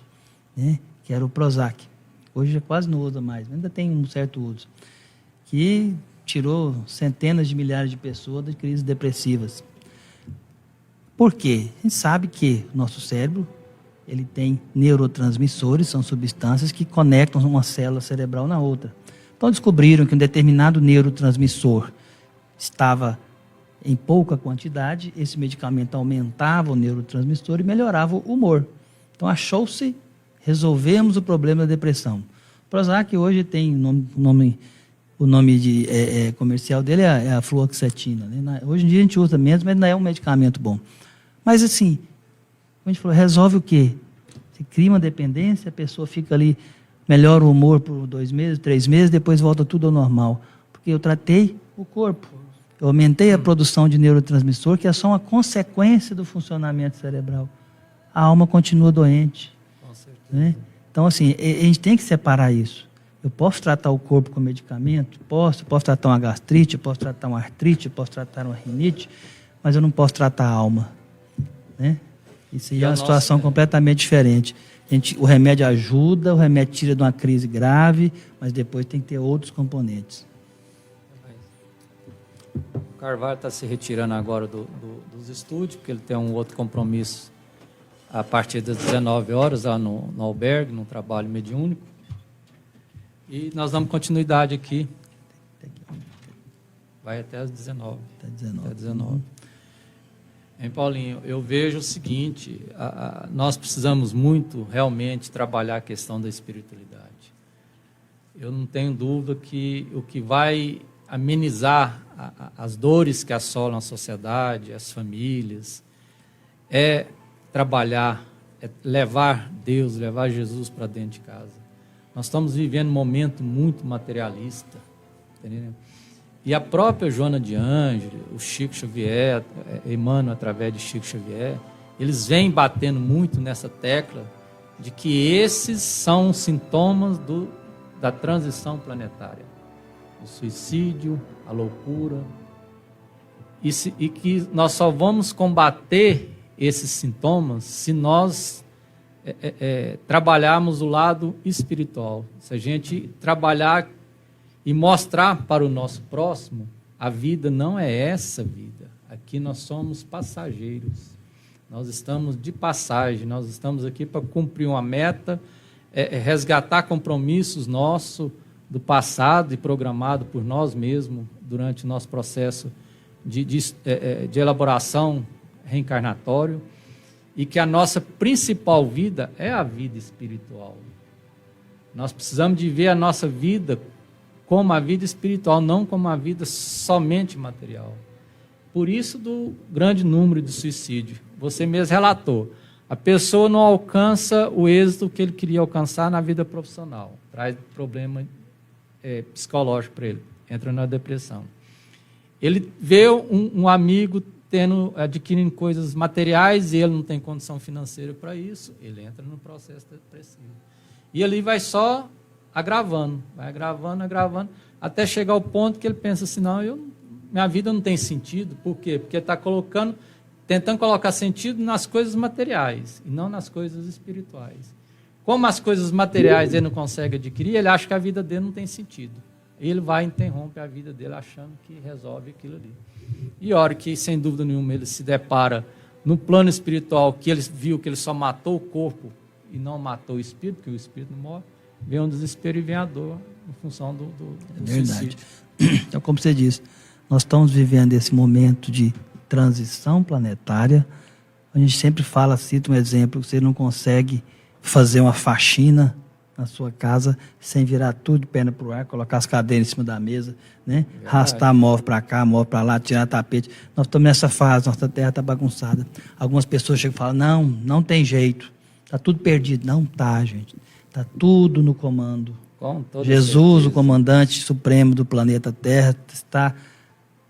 né? Que era o Prozac. Hoje já quase não usa mais, mas ainda tem um certo uso. Que tirou centenas de milhares de pessoas de crises depressivas. Por quê? A gente sabe que o nosso cérebro ele tem neurotransmissores, são substâncias que conectam uma célula cerebral na outra. Então descobriram que um determinado neurotransmissor estava em pouca quantidade, esse medicamento aumentava o neurotransmissor e melhorava o humor. Então achou-se, resolvemos o problema da depressão. O Prozac hoje tem o nome comercial dele é a fluoxetina. Né? Hoje em dia a gente usa menos, mas não é um medicamento bom. Mas assim, como a gente falou, resolve o quê? Você cria uma dependência, a pessoa fica ali, melhora o humor por 2 meses, 3 meses, depois volta tudo ao normal. Porque eu tratei o corpo. Eu aumentei a produção de neurotransmissor, que é só uma consequência do funcionamento cerebral. A alma continua doente. Com certeza. Né? Então, assim, a gente tem que separar isso. Eu posso tratar o corpo com medicamento? Posso tratar uma gastrite, posso tratar uma artrite, posso tratar uma rinite, mas eu não posso tratar a alma. Né? Isso aí é uma situação completamente diferente. O remédio ajuda, o remédio tira de uma crise grave, mas depois tem que ter outros componentes. O Carvalho está se retirando agora dos estúdios, porque ele tem um outro compromisso a partir das 19 horas lá no albergue, no trabalho mediúnico. E nós damos continuidade aqui. Vai até as 19. Até 19. Hein, Paulinho, eu vejo o seguinte, nós precisamos muito realmente trabalhar a questão da espiritualidade. Eu não tenho dúvida que o que vai amenizar as dores que assolam a sociedade, as famílias, é trabalhar, é levar Deus, levar Jesus para dentro de casa. Nós estamos vivendo um momento muito materialista, entendeu? E a própria Joana de Ângeles, o Chico Xavier, Emmanuel através de Chico Xavier, eles vêm batendo muito nessa tecla de que esses são sintomas da transição planetária. O suicídio, a loucura. E que nós só vamos combater esses sintomas se nós trabalharmos o lado espiritual. Se a gente trabalhar e mostrar para o nosso próximo, a vida não é essa vida. Aqui nós somos passageiros. Nós estamos de passagem, nós estamos aqui para cumprir uma meta, resgatar compromissos nossos do passado e programado por nós mesmos durante o nosso processo de elaboração reencarnatório, e que a nossa principal vida é a vida espiritual. Nós precisamos de ver a nossa vida como a vida espiritual, não como a vida somente material. Por isso do grande número de suicídio. Você mesmo relatou. A pessoa não alcança o êxito que ele queria alcançar na vida profissional. Traz problema psicológico para ele. Entra na depressão. Ele vê um amigo adquirindo coisas materiais e ele não tem condição financeira para isso. Ele entra no processo depressivo. E ali vai só agravando, até chegar ao ponto que ele pensa assim, minha vida não tem sentido. Por quê? Porque está tentando colocar sentido nas coisas materiais e não nas coisas espirituais. Como as coisas materiais ele não consegue adquirir, ele acha que a vida dele não tem sentido. Ele vai e interrompe a vida dele achando que resolve aquilo ali. E a hora que, sem dúvida nenhuma, ele se depara no plano espiritual, que ele viu que ele só matou o corpo e não matou o espírito, porque o espírito não morre, vem um desespero e vem a dor em função do suicídio. Então, como você disse, nós estamos vivendo esse momento de transição planetária. A gente sempre cita um exemplo, que você não consegue fazer uma faxina na sua casa sem virar tudo de perna para o ar, colocar as cadeiras em cima da mesa, né? Arrastar móvel para cá, móvel para lá, tirar tapete. Nós estamos nessa fase, nossa terra está bagunçada. Algumas pessoas chegam e falam, não tem jeito, está tudo perdido. Não está, gente. Está tudo no comando. Jesus, o comandante supremo do planeta Terra, está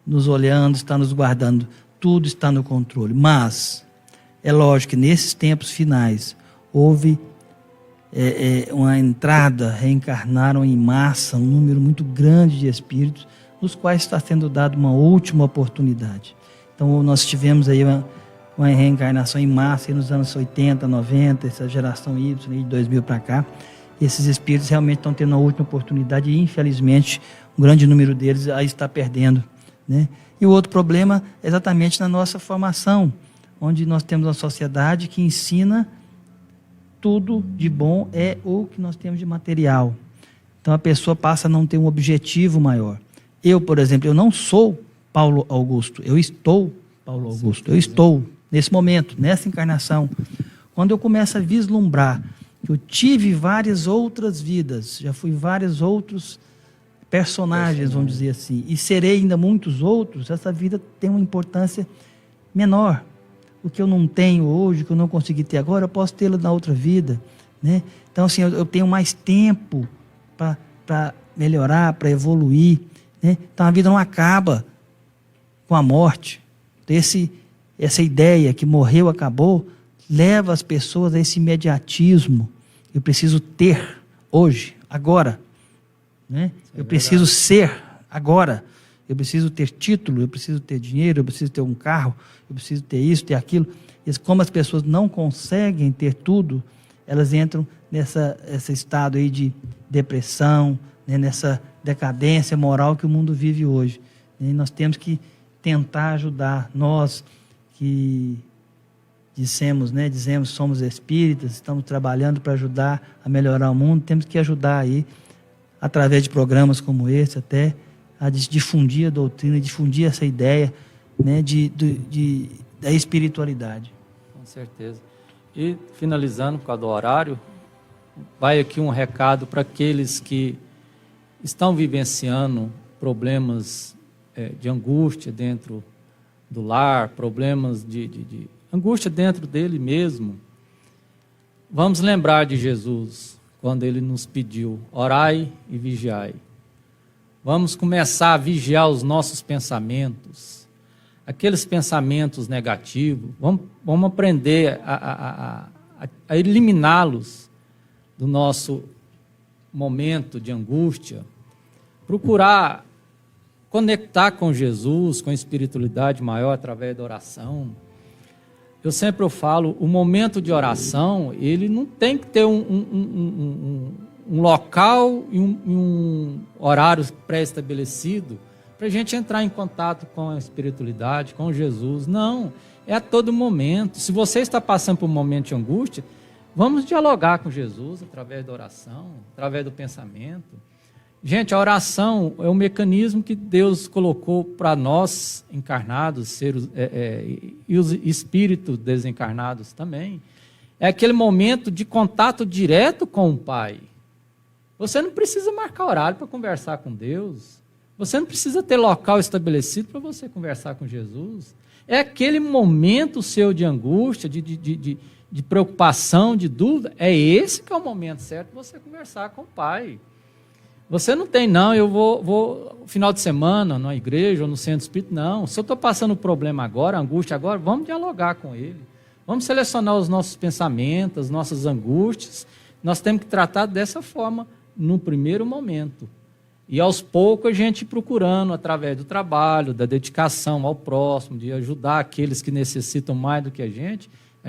nos olhando, está nos guardando. Tudo está no controle. Mas é lógico que nesses tempos finais houve uma entrada, reencarnaram em massa um número muito grande de espíritos, nos quais está sendo dada uma última oportunidade. Então nós tivemos aí uma reencarnação em massa nos anos 80, 90, essa geração Y, de 2000 para cá. Esses espíritos realmente estão tendo a última oportunidade e, infelizmente, um grande número deles aí está perdendo, né? E o outro problema é exatamente na nossa formação, onde nós temos uma sociedade que ensina tudo de bom é o que nós temos de material. Então a pessoa passa a não ter um objetivo maior. Eu, por exemplo, eu não sou Paulo Augusto, eu estou Paulo Augusto, eu estou nesse momento, nessa encarnação. Quando eu começo a vislumbrar que eu tive várias outras vidas, já fui vários outros personagens, vamos dizer assim, e serei ainda muitos outros, essa vida tem uma importância menor. O que eu não tenho hoje, o que eu não consegui ter agora, eu posso tê-lo na outra vida, né? Então, assim, eu tenho mais tempo para melhorar, para evoluir, né? Então, a vida não acaba com a morte. Essa ideia que morreu, acabou, leva as pessoas a esse imediatismo. Eu preciso ter hoje, agora, né? Eu preciso ser agora. Eu preciso ter título, eu preciso ter dinheiro, eu preciso ter um carro, eu preciso ter isso, ter aquilo. Como as pessoas não conseguem ter tudo, elas entram nesse estado aí de depressão, né, nessa decadência moral que o mundo vive hoje. E nós temos que tentar ajudar. Nós que dizemos somos espíritas, estamos trabalhando para ajudar a melhorar o mundo, temos que ajudar aí, através de programas como esse, até a difundir a doutrina, difundir essa ideia, né, da espiritualidade. Com certeza. E finalizando, por causa do horário, vai aqui um recado para aqueles que estão vivenciando problemas de angústia dentro do lar, problemas de angústia dentro dele mesmo. Vamos lembrar de Jesus, quando ele nos pediu: orai e vigiai. Vamos começar a vigiar os nossos pensamentos, aqueles pensamentos negativos. Vamos aprender a eliminá-los do nosso momento de angústia. Procurar conectar com Jesus, com a espiritualidade maior através da oração. Eu sempre falo, o momento de oração, ele não tem que ter um local e um horário pré-estabelecido para a gente entrar em contato com a espiritualidade, com Jesus. Não, é a todo momento. Se você está passando por um momento de angústia, vamos dialogar com Jesus através da oração, através do pensamento. Gente, a oração é um mecanismo que Deus colocou para nós, encarnados, seres, e os espíritos desencarnados também. É aquele momento de contato direto com o Pai. Você não precisa marcar horário para conversar com Deus. Você não precisa ter local estabelecido para você conversar com Jesus. É aquele momento seu de angústia, de preocupação, de dúvida. É esse que é o momento certo de você conversar com o Pai. Você não tem, não, eu vou final de semana na igreja ou no centro espírita, não. Se eu estou passando problema agora, angústia agora, vamos dialogar com ele. Vamos selecionar os nossos pensamentos, as nossas angústias. Nós temos que tratar dessa forma no primeiro momento. E aos poucos a gente procurando, através do trabalho, da dedicação ao próximo, de ajudar aqueles que necessitam mais do que a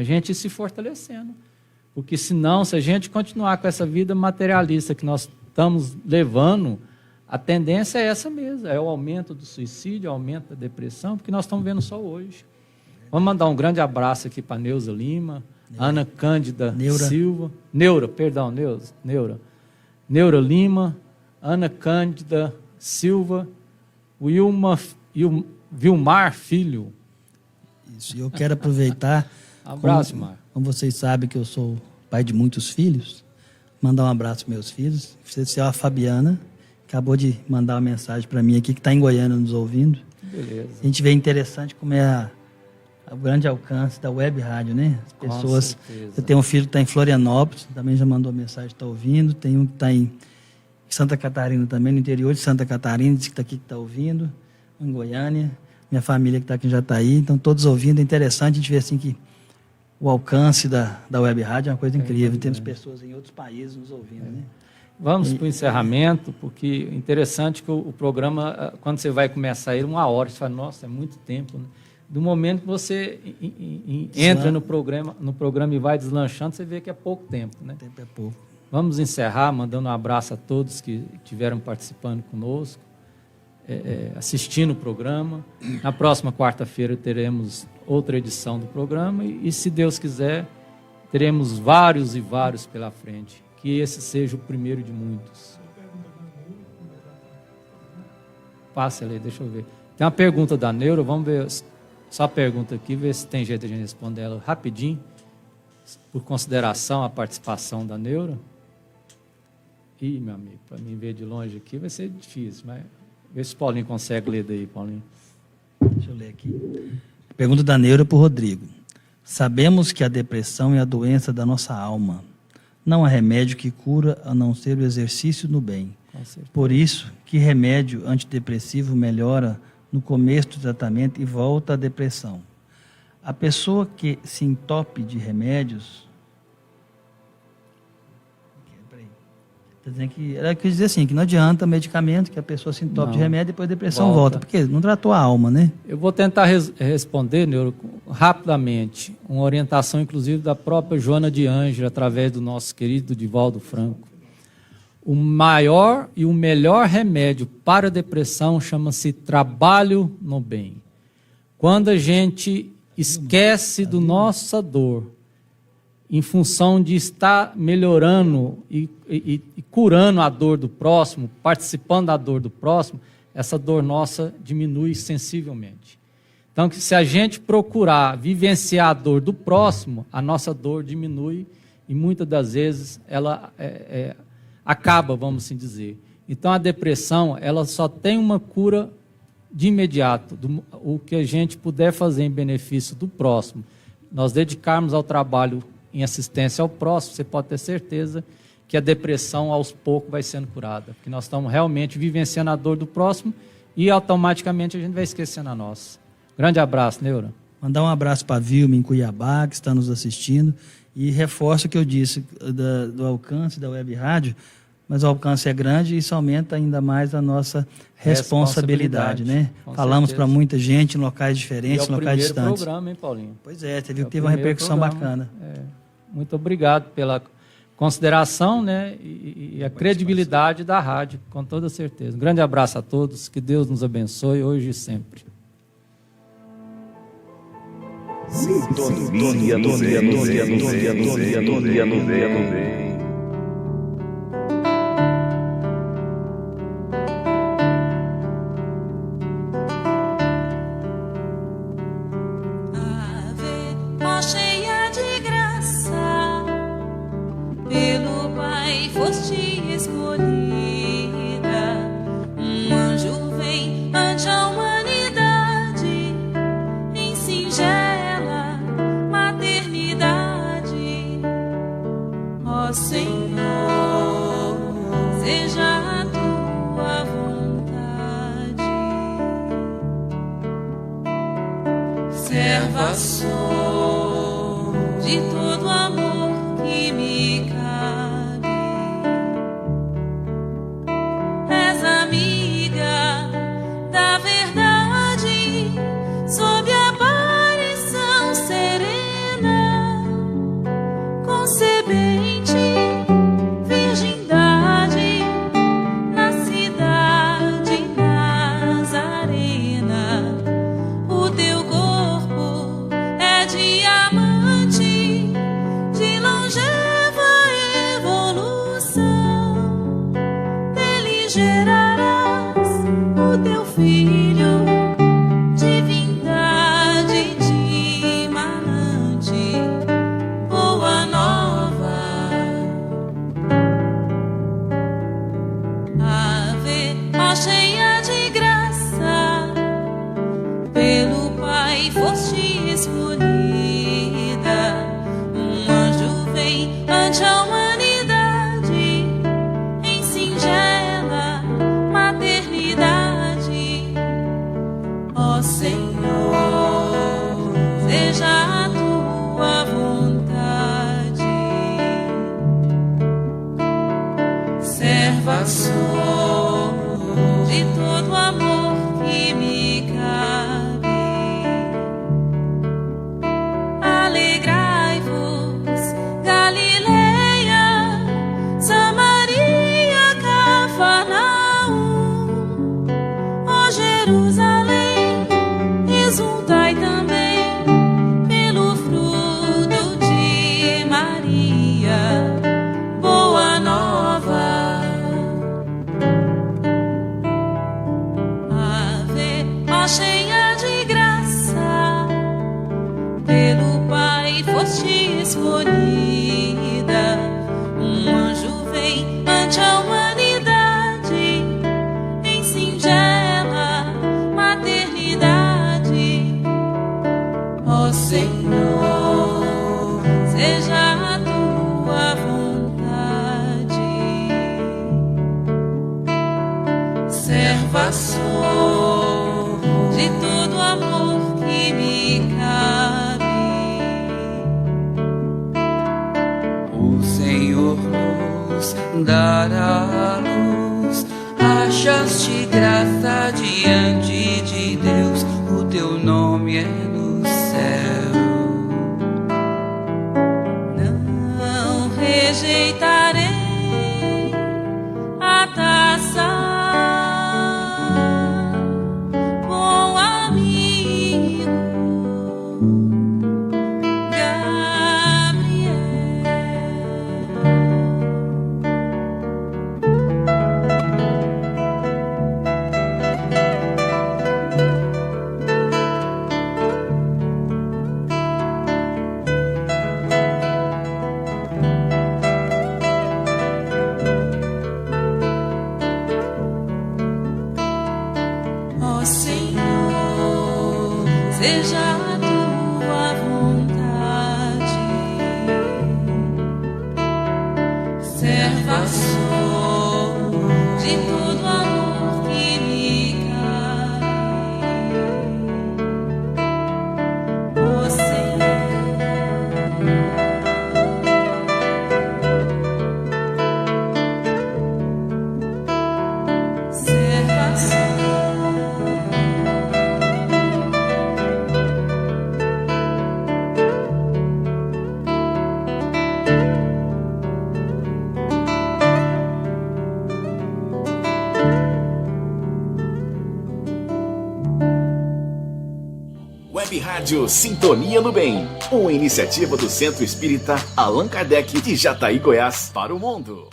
gente se fortalecendo. Porque senão, se a gente continuar com essa vida materialista que nós estamos levando, a tendência é essa mesmo, é o aumento do suicídio, o aumento da depressão, porque nós estamos vendo só hoje. Vamos mandar um grande abraço aqui para Neuza Lima, Ana Cândida Silva, Neura Lima, Ana Cândida Silva, Vilmar Filho. Isso, e eu quero aproveitar, abraço, Mar. Como vocês sabem que eu sou pai de muitos filhos, mandar um abraço para meus filhos. Você é a Fabiana, acabou de mandar uma mensagem para mim aqui, que está em Goiânia nos ouvindo. Beleza. A gente vê interessante como é o grande alcance da web rádio, né? As pessoas. Eu tenho um filho que está em Florianópolis, também já mandou mensagem, está ouvindo. Tem um que está em Santa Catarina também, no interior de Santa Catarina, diz que está aqui, que está ouvindo. Em Goiânia, minha família que está aqui já está aí. Então, todos ouvindo. É interessante a gente ver assim que o alcance da web rádio é uma coisa incrível. Temos pessoas em outros países nos ouvindo, né? Vamos para o encerramento, porque é interessante que o programa, quando você vai começar ele, 1 hora, você fala, nossa, é muito tempo, né? Do momento que você entra no programa e vai deslanchando, você vê que é pouco tempo, né? O tempo é pouco. Vamos encerrar mandando um abraço a todos que estiveram participando conosco, assistindo o programa. Na próxima quarta-feira teremos outra edição do programa e, se Deus quiser, teremos vários e vários pela frente. Que esse seja o primeiro de muitos. Passe ali, deixa eu ver. Tem uma pergunta da Neura, vamos ver só a pergunta aqui, ver se tem jeito de a gente responder ela rapidinho, por consideração à participação da Neura. Ih, meu amigo, para mim ver de longe aqui vai ser difícil, mas vê se o Paulinho consegue ler daí, Paulinho. Deixa eu ler aqui. Pergunta da Neura para o Rodrigo. Sabemos que a depressão é a doença da nossa alma. Não há remédio que cura a não ser o exercício no bem. Por isso, que remédio antidepressivo melhora no começo do tratamento e volta à depressão? A pessoa que se entope de remédios... Ela quis dizer assim, que não adianta medicamento, que a pessoa se entope de Não. remédio e depois a depressão volta. Porque não tratou a alma, né? Eu vou tentar responder, Neuro, rapidamente. Uma orientação, inclusive, da própria Joana de Ângelo, através do nosso querido Divaldo Franco. O maior e o melhor remédio para a depressão chama-se trabalho no bem. Quando a gente esquece da nossa dor, em função de estar melhorando e curando a dor do próximo, participando da dor do próximo, essa dor nossa diminui sensivelmente. Então, se a gente procurar vivenciar a dor do próximo, a nossa dor diminui e muitas das vezes ela acaba, vamos assim dizer. Então, a depressão, ela só tem uma cura de imediato. O que a gente puder fazer em benefício do próximo, nós dedicarmos ao trabalho em assistência ao próximo, você pode ter certeza que a depressão aos poucos vai sendo curada, porque nós estamos realmente vivenciando a dor do próximo e automaticamente a gente vai esquecendo a nossa. Grande abraço, Neura. Mandar um abraço para a Vilma em Cuiabá, que está nos assistindo, e reforço o que eu disse do alcance da Web Rádio, mas o alcance é grande e isso aumenta ainda mais a nossa responsabilidade, né? Falamos para muita gente em locais diferentes, em locais distantes. É o primeiro programa, hein, Paulinho? Pois é, você viu que teve uma repercussão bacana. Muito obrigado pela consideração, né, e a credibilidade da rádio, com toda certeza. Um grande abraço a todos, que Deus nos abençoe hoje e sempre. Sintonia no bem. Deus, dar a luz. Achaste graça diante de Deus, o teu nome é no céu. Não rejeitarei a taça com amigo Gabriel. Ó Senhor, seja a tua vontade. Serva sou de todo amor que me cabe. Ó Senhor, serva sou. Web Rádio Sintonia no Bem, uma iniciativa do Centro Espírita Allan Kardec de Jataí, Goiás, para o mundo.